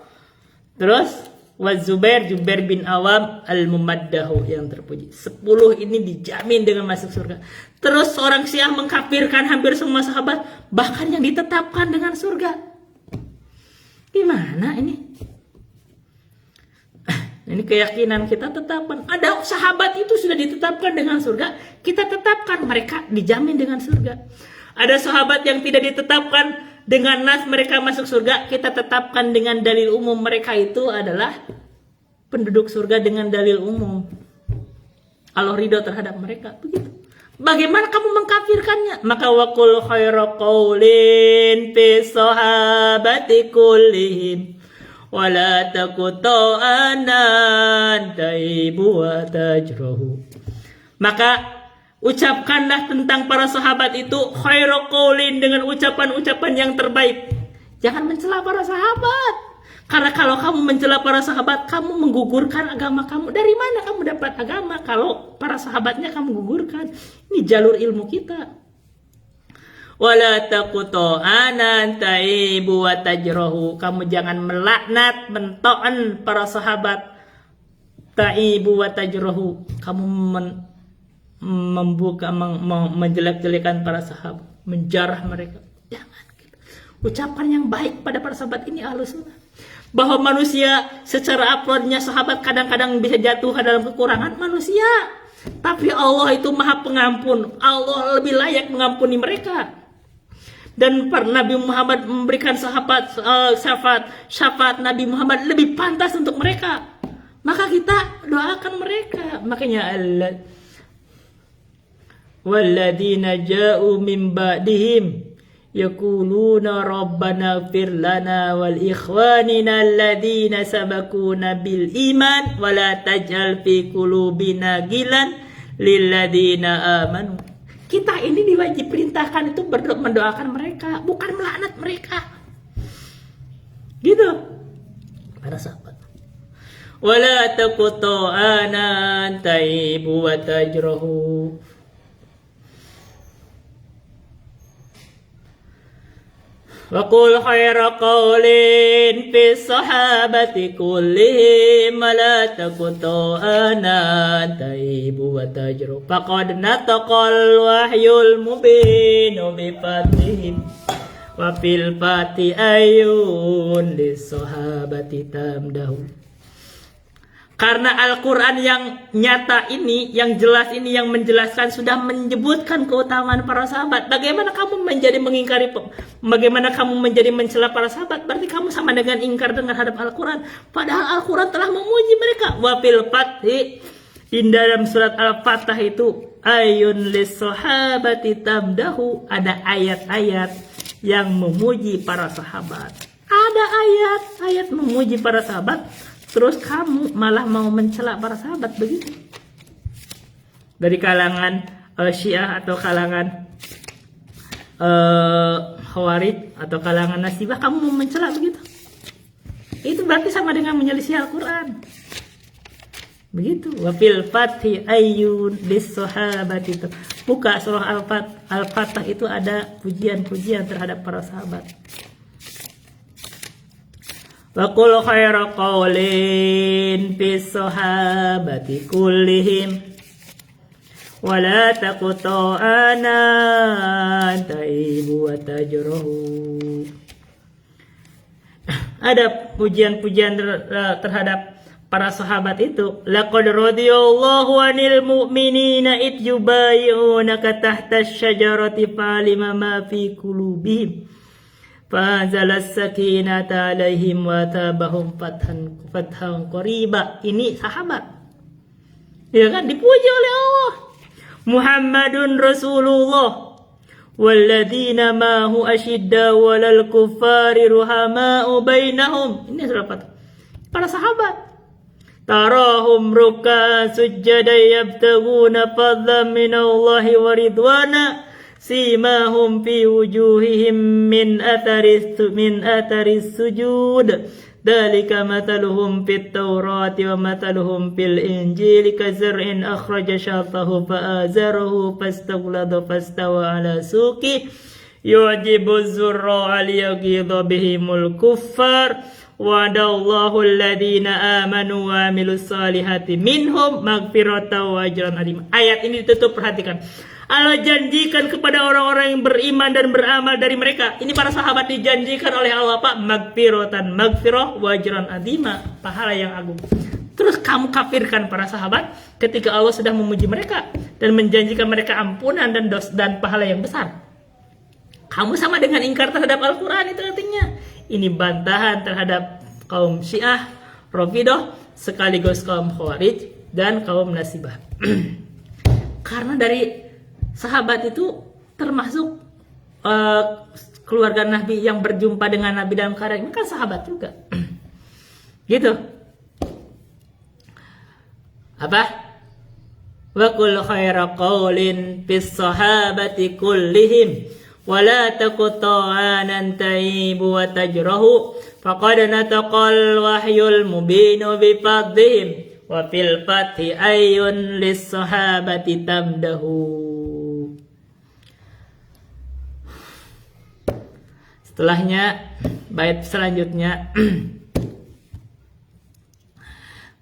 Terus wa Jubair bin Awam al-Mumaddahu, yang terpuji. 10 ini dijamin dengan masuk surga. Terus orang Syiah mengkafirkan hampir semua sahabat, bahkan yang ditetapkan dengan surga. Gimana ini? Ini keyakinan kita tetapkan. Ada sahabat itu sudah ditetapkan dengan surga, kita tetapkan mereka dijamin dengan surga. Ada sahabat yang tidak ditetapkan dengan nas mereka masuk surga, kita tetapkan dengan dalil umum mereka itu adalah penduduk surga dengan dalil umum. Allah ridho terhadap mereka, begitu. Bagaimana kamu mengkafirkannya? Maka waqul khairu qaulin fi sahabati kullihim wala taqutu anan taibu wa tajrahu. Maka ucapkanlah tentang para sahabat itu khairu qaulin, dengan ucapan-ucapan yang terbaik. Jangan mencela para sahabat. Karena kalau kamu mencela para sahabat, kamu menggugurkan agama kamu. Dari mana kamu dapat agama kalau para sahabatnya kamu gugurkan? Ini jalur ilmu kita. Wala taqutu anan taibu wa tajrahu. Kamu jangan melaknat, mentoan para sahabat. Taibu wa tajrahu. Kamu menjelek-jelekan para sahabat, menjarah mereka. Jangan. Ucapan yang baik pada para sahabat ini Ahlus Sunnah. Bahwa manusia secara uploadnya sahabat kadang-kadang bisa jatuh dalam kekurangan manusia, tapi Allah itu Maha Pengampun. Allah lebih layak mengampuni mereka. Dan Nabi Muhammad memberikan syafaat Nabi Muhammad lebih pantas untuk mereka. Maka kita doakan mereka. Makanya Allah walladzina ja'u min ba'dihim yaquluna rabbana ighfir lana wal ikhwanina alladzina sabaquna bil iman wa la taj'al fi qulubina ghilan lil ladzina amanu. Kita ini diwajib perintahkan itu mendoakan mereka, bukan melaknat mereka. Gitu. Para sahabat. Wala taqutu anan taibu wa tajrahu. Waqul khairu qaulin fi sahabati kullihim la taqutu anan taibu wa tajru. Faqad nataqal wahyul mubin bi fatihim wa fil fati ayun lis sahabati tamdahu. Karena Al-Quran yang nyata ini, yang jelas ini, yang menjelaskan, sudah menyebutkan keutamaan para sahabat. Bagaimana kamu menjadi mengingkari, bagaimana kamu menjadi mencela para sahabat? Berarti kamu sama dengan ingkar dengan hadap Al-Quran. Padahal Al-Quran telah memuji mereka. Wafil fathi, di dalam surat Al-Fatah itu, ayun lis sahabati tamdahu, ada ayat-ayat yang memuji para sahabat. Ada ayat-ayat memuji para sahabat. Terus kamu malah mau mencela para sahabat, begitu. Dari kalangan Syiah atau kalangan Khawarij atau kalangan Nasibah, kamu mau mencela begitu. Itu berarti sama dengan menyelisih Al-Quran. Begitu. Wa fil fathi ayyun lis sahabati. Buka surah Al-Fatah itu ada pujian-pujian terhadap para sahabat. Wa qul khairu qaulin fi sahabati kullihim wa la taqutu anan taibu wa tajruhu. Ada pujian-pujian terhadap para sahabat itu, laqad radiyallahu 'anil mu'minina id yubayyi'unaka tahta asy-syajarati fa'alima ma fi qulubihim fa'anzalas sakinata 'alaihim wa tabahum fathan qariba. Ini sahabat, ya kan, dipuji oleh Allah. Muhammadun Rasulullah walladzina ma'hu asyidda'u 'alal kuffari ruhama'u bainahum. Ini para sahabat. Tarahum ruk'an sujjadan yabtaguna fadlan minallahi wa ridwana simahum fi wujuhihim min atharis sujud dalika mataluhum fit taurati wa mataluhum fil injili kazar'in akhraja syatahu fa'azarahu fastaghlada fastawa ala suqi yu'jibu zurra'a liyaghidha bihimul kuffar wa'adallahu alladhina amanu wa amilus salihati minhum maghfiratan wa ajran azim. Ayat ini ditutup, perhatikan. Allah janjikan kepada orang-orang yang beriman dan beramal dari mereka. Ini para sahabat dijanjikan oleh Allah, Pak, maghfirah wa ajran azima, pahala yang agung. Terus kamu kafirkan para sahabat ketika Allah sudah memuji mereka dan menjanjikan mereka ampunan dan pahala yang besar. Kamu sama dengan ingkar terhadap Al-Quran, itu artinya. Ini bantahan terhadap kaum Syiah, Rafidhah, sekaligus kaum Khawarij dan kaum Nasibah. Karena dari sahabat itu termasuk keluarga Nabi yang berjumpa dengan Nabi dalam keadaan ini kan sahabat juga. Gitu. Apa? Wa kul khaira qaulin fis sahabati kullihim wala taqta'anan taibu wa tajrahu faqad nataqal wahyul mubinu bi fadhihim wa fil fathi ayyun lis sahabati tamdahu. Setelahnya bait selanjutnya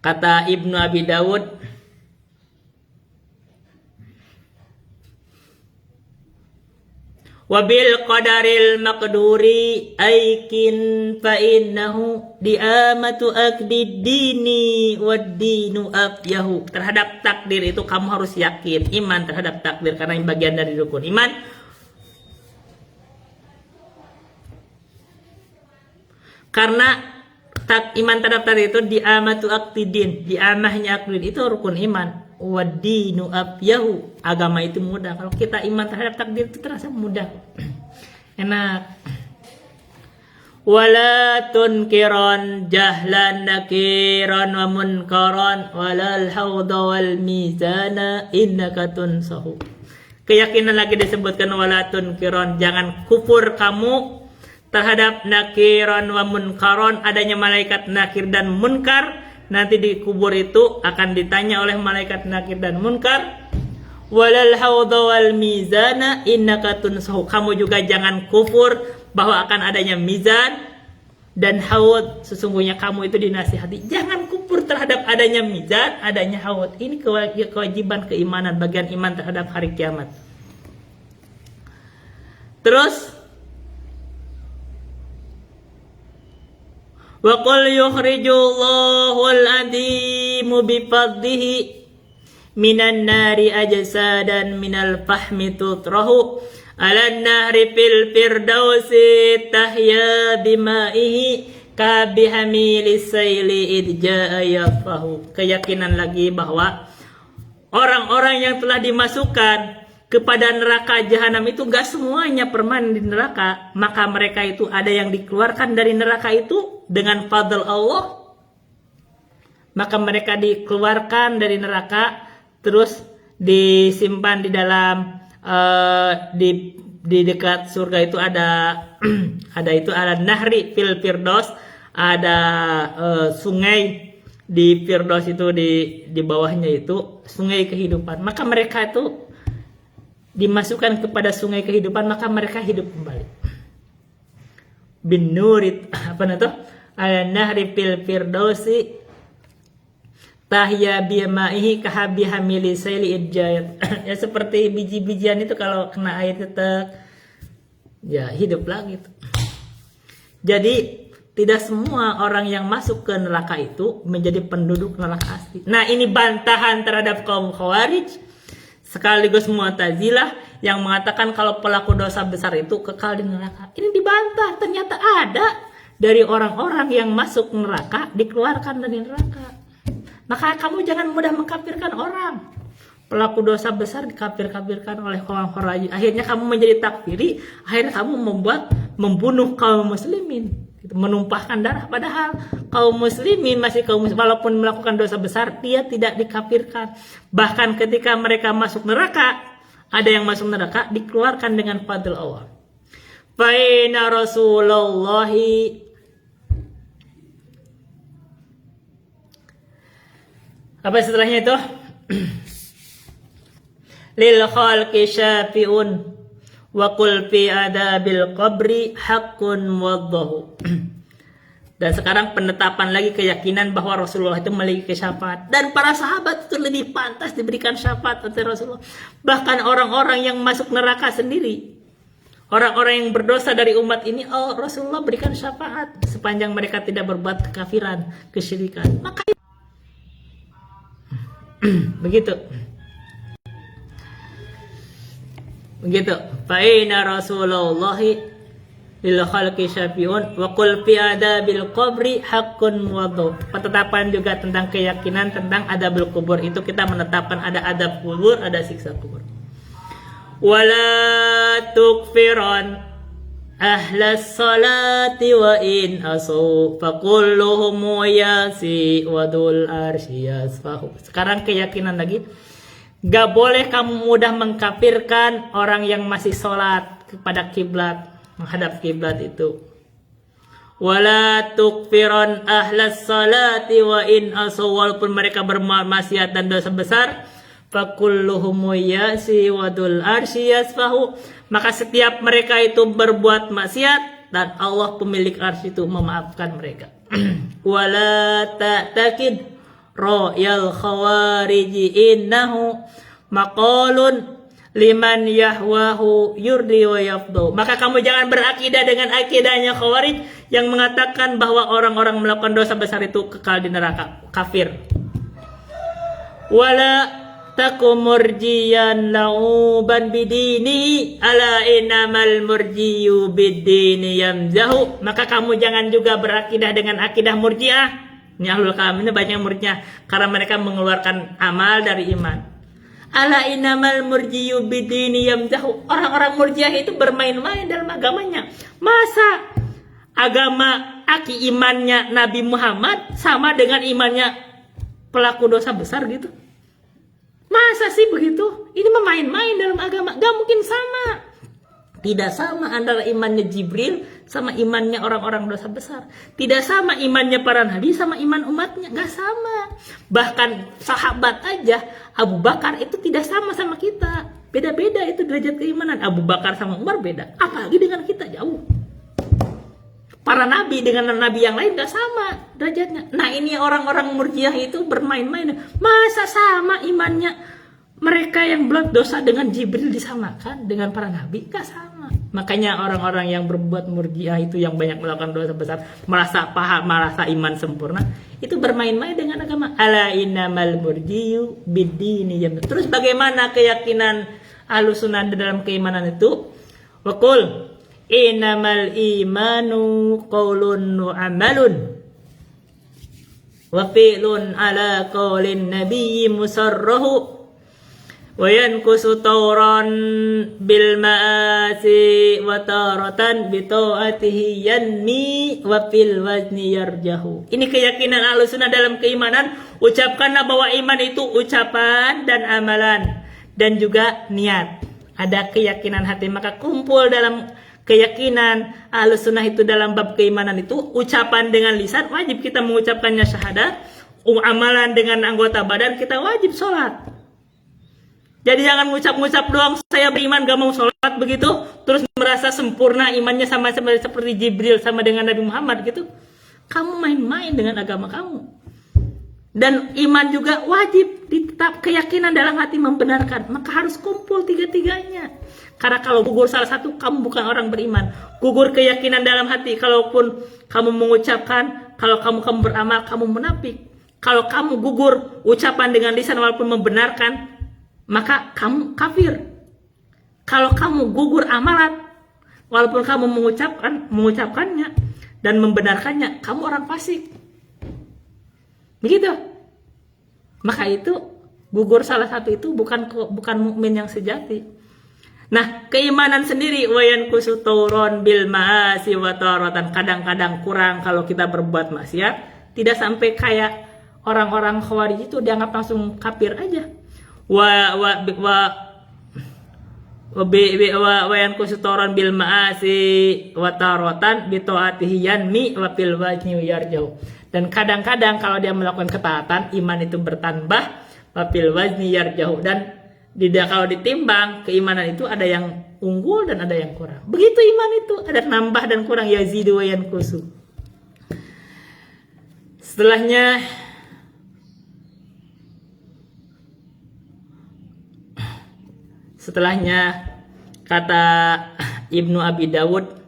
kata Ibnu Abi Dawud, wabil qadaril maqduri aikin fa innahu diamatu akdid dini wad dinu afyahu. Terhadap takdir itu kamu harus yakin, iman terhadap takdir, karena ini bagian dari rukun iman. Karena iman terhadap takdir itu diamatu akdidin, diamahnya akdid itu rukun iman. Wadinu afyahu, agama itu mudah. Kalau kita iman terhadap takdir itu terasa mudah, enak. Wala tunkiran jahlan nakiran wa munkaran walal hawda wal mizana innaka tunsahu. Keyakinan lagi disebutkan wala tunkiran, jangan kufur kamu terhadap nakiran wa munkaran, adanya malaikat nakir dan munkar. Nanti di kubur itu akan ditanya oleh malaikat nakir dan munkar. Walal hawda wal mizana innaka tunsahu. Kamu juga jangan kufur bahwa akan adanya mizan dan haud. Sesungguhnya kamu itu dinasihati. Jangan kufur terhadap adanya mizan, adanya haud. Ini kewajiban keimanan, bagian iman terhadap hari kiamat. Terus wa qul yukhrijullahu al-adimu bifadlihi minan nari ajsadan minal fahmi tutrahu alan nahri fil firdausi tahya bimaihi kabihamilis sayli idja'a yafahu. Keyakinan lagi bahwa orang-orang yang telah dimasukkan kepada neraka jahanam itu gak semuanya permanen di neraka, maka mereka itu ada yang dikeluarkan dari neraka itu dengan fadl Allah, maka mereka dikeluarkan dari neraka terus disimpan di dalam di dekat surga itu ada ada nahri fil firdaus, ada sungai di firdaus itu, di bawahnya itu sungai kehidupan, maka mereka itu dimasukkan kepada sungai kehidupan, maka mereka hidup kembali. Bin nurit apa itu? Ala nahri fil firdausi tahya bimaihi kahabi hamili sayli idjayat. Ya seperti biji-bijian itu kalau kena air tetek ya hidup lagi tuh. Jadi tidak semua orang yang masuk ke neraka itu menjadi penduduk neraka asli. Nah, ini bantahan terhadap kaum Khawarij sekaligus Mu'tazilah yang mengatakan kalau pelaku dosa besar itu kekal di neraka. Ini dibantah, ternyata ada dari orang-orang yang masuk neraka dikeluarkan dari neraka. Maka kamu jangan mudah mengkafirkan orang. Pelaku dosa besar dikafir-kafirkan oleh kaum Khawarij. Akhirnya kamu menjadi takfiri, akhirnya kamu membunuh kaum muslimin. Menumpahkan darah, padahal kaum muslimin masih walaupun melakukan dosa besar dia tidak dikafirkan. Bahkan ketika mereka masuk neraka, ada yang masuk neraka dikeluarkan dengan fadl Allah. Faina Rasulullahi apa setelahnya itu? Lil khalqi syafi'un wa qul fi adabil qabri haqqun wadhahu. Dan sekarang penetapan lagi keyakinan bahwa Rasulullah itu memiliki syafaat, dan para sahabat itu lebih pantas diberikan syafaat oleh Rasulullah. Bahkan orang-orang yang masuk neraka sendiri, orang-orang yang berdosa dari umat ini, Rasulullah berikan syafaat sepanjang mereka tidak berbuat kekafiran, kesyirikan. Maka begitu. Fa'ina Rasulullahi lil khalqi syafi'un wa qul fi adabil qabri haqqun wadhu. Penetapan juga tentang keyakinan tentang adabul kubur, itu kita menetapkan ada adab kubur, ada siksa kubur. Wala tukfiran ahlas salati wa in asu faqulluhum yasi wadul arsyasfahu. Sekarang keyakinan lagi, gak boleh kamu mudah mengkafirkan orang yang masih sholat kepada kiblat, menghadap kiblat itu. Wala tukfiron ahlas salati wa in asaw, walaupun mereka bermaksiat dan dosa besar. Fakulluhum yasi wadul arsy yasfahu, maka setiap mereka itu berbuat maksiat dan Allah pemilik arsy itu memaafkan mereka. Wala ta'takid Ro'yal khawariji innahu maqalun liman yahwahu yurdi wa yafdu. Maka kamu jangan berakidah dengan akidahnya Khawarij yang mengatakan bahwa orang-orang melakukan dosa besar itu kekal di neraka, kafir. Wala taku murjiyan lauban bidini ala inamal murjiyu bidini yamzahu. Maka kamu jangan juga berakidah dengan akidah murjiah. Ini ahlul kalam ini banyak muridnya karena mereka mengeluarkan amal dari iman. Ala inamal murjiyu bidini yamzahu. Orang-orang murjiah itu bermain-main dalam agamanya. Masa agama imannya Nabi Muhammad sama dengan imannya pelaku dosa besar gitu? Masa sih begitu? Ini memain-main dalam agama. Gak mungkin sama. Tidak sama antara imannya Jibril sama imannya orang-orang dosa besar. Tidak sama imannya para nabi sama iman umatnya. Gak sama. Bahkan sahabat aja, Abu Bakar itu tidak sama kita. Beda-beda itu derajat keimanan. Abu Bakar sama Umar beda. Apalagi dengan kita jauh. Para nabi dengan nabi yang lain gak sama derajatnya. Nah, ini orang-orang murjiah itu bermain-main. Masa sama imannya mereka yang berdosa dengan Jibril disamakan dengan para nabi? Gak sama. Makanya orang-orang yang berbuat murjiah itu, yang banyak melakukan dosa besar, merasa paham, merasa iman sempurna, itu bermain-main dengan agama. Ala innamal murjiyu bidini yam. Terus bagaimana keyakinan Ahlussunnah dalam keimanan itu? Wa qul innamal imanu qaulun wa amalun wa fi'lun ala qaulin nabiyyi musarrahu wa yankusu tawran bil ma'asi wa taratan bi ta'atihi yanmi wa fil wazni yarjahu. Ini keyakinan Ahlussunnah dalam keimanan. Ucapkanlah bahwa iman itu ucapan dan amalan dan juga niat. Ada keyakinan hati, maka kumpul dalam keyakinan Ahlussunnah itu dalam bab keimanan itu ucapan dengan lisan wajib kita mengucapkannya syahadat, amalan dengan anggota badan kita wajib sholat. Jadi jangan ngucap-ngucap doang saya beriman gak mau sholat begitu, terus merasa sempurna imannya sama seperti Jibril sama dengan Nabi Muhammad gitu. Kamu main-main dengan agama kamu. Dan iman juga wajib ditetap, keyakinan dalam hati membenarkan. Maka harus kumpul tiga-tiganya. Karena kalau gugur salah satu, kamu bukan orang beriman. Gugur keyakinan dalam hati, kalaupun kamu mengucapkan, kalau kamu beramal, kamu munafik. Kalau kamu gugur ucapan dengan lisan walaupun membenarkan, maka kamu kafir. Kalau kamu gugur amalan, walaupun kamu mengucapkannya dan membenarkannya, kamu orang fasik. Begitu. Maka itu gugur salah satu itu bukan mukmin yang sejati. Nah, keimanan sendiri wayan kusuturon bil ma'asi wa taratan, kadang-kadang kurang kalau kita berbuat maksiat, tidak sampai kayak orang-orang Khawarij itu dianggap langsung kafir aja. Wayan kusuturon bil ma'asi wa taratan bi taatihi yanmi wa fil wajhi yarjau. Dan kadang-kadang kalau dia melakukan ketaatan, iman itu bertambah, wa fil wazni yarjau, dan kalau ditimbang, keimanan itu ada yang unggul dan ada yang kurang. Begitu iman itu, ada nambah dan kurang, yazidu wa yanqusu. Setelahnya kata Ibnu Abi Dawud,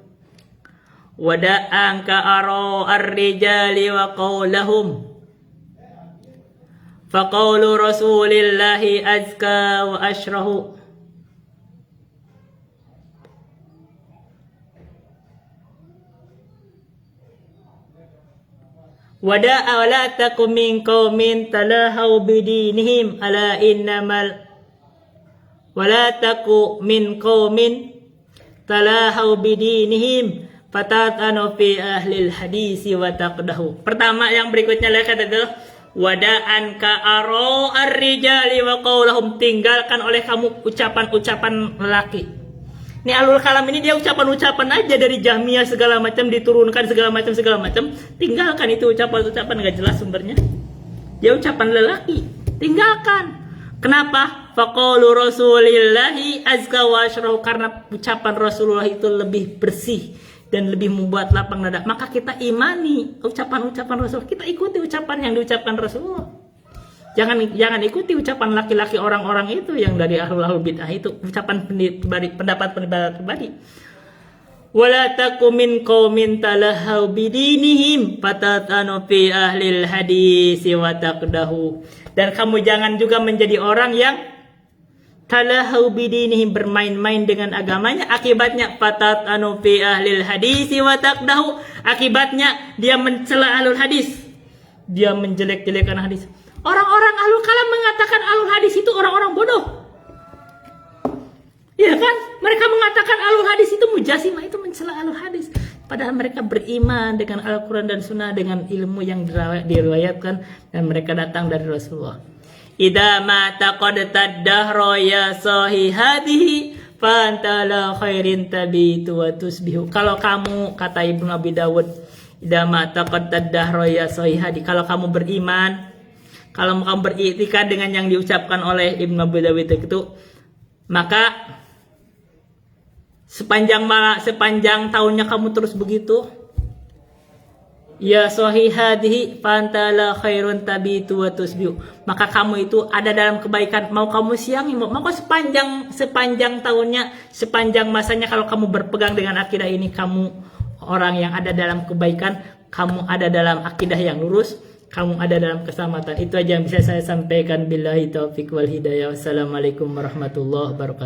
wada'an ka'aro ar-rijali wa qawlahum faqawlu rasulillahi azka wa ashrahu. Wada'a wa la takum min qawmin talahaw bidinihim ala innamal wa la takum min qawmin talahaw bidinihim fatatanu fi ahlil hadisi wa taqdahu. Pertama yang berikutnya lihat adalah wada'an ka'aro ar-rijali wa qawlahum, tinggalkan oleh kamu ucapan-ucapan lelaki. Ini alul kalam ini dia ucapan-ucapan aja dari Jahmiyah segala macam diturunkan segala macam. Tinggalkan itu ucapan-ucapan enggak jelas sumbernya. Dia ucapan lelaki, tinggalkan. Kenapa? Faqaulu rasulillahi azka wa ashrahu, karena ucapan Rasulullah itu lebih bersih dan lebih membuat lapang dada. Maka kita imani ucapan-ucapan Rasulullah, kita ikuti ucapan yang diucapkan Rasulullah. Jangan ikuti ucapan laki-laki orang-orang itu yang dari ahlul bid'ah itu, ucapan pendapat pribadi. Wala takum min qaumin talahaw bidinihim fatatanu fi ahlil hadis wa taqdahu. Dan kamu jangan juga menjadi orang yang talahaw bidinihim, bermain-main dengan agamanya. Akibatnya fatatanu fi ahlil hadis wa taqdahu, akibatnya dia mencela ahlul hadis, dia menjelek-jelekan hadis. Orang-orang ahlul kalam mengatakan ahlul hadis itu orang-orang bodoh. Ya kan? Mereka mengatakan ahlul hadis itu mujasimah, itu mencela ahlul hadis. Padahal mereka beriman dengan Al-Quran dan Sunnah, dengan ilmu yang diriwayatkan dan mereka datang dari Rasulullah. Idza ma taqad tadahra ya sahihadihi fa anta la khairin tabitu wa tusbihu. Kalau kamu, kata Ibnu Abi Dawud, idza ma taqad tadahra ya sahihadi, kalau kamu beriman, kalau kamu beriktikad dengan yang diucapkan oleh Ibnu Abi Dawud itu, maka sepanjang tahunnya kamu terus begitu, ya sahihadihi fantala khairun tabitu wa tusbihu, maka kamu itu ada dalam kebaikan. Mau kamu siangi, mau sepanjang tahunnya, sepanjang masanya, kalau kamu berpegang dengan akidah ini, kamu orang yang ada dalam kebaikan, kamu ada dalam akidah yang lurus, kamu ada dalam keselamatan. Itu aja yang bisa saya sampaikan. Billahi taufiq wal hidayah. Wassalamualaikum warahmatullahi wabarakatuh.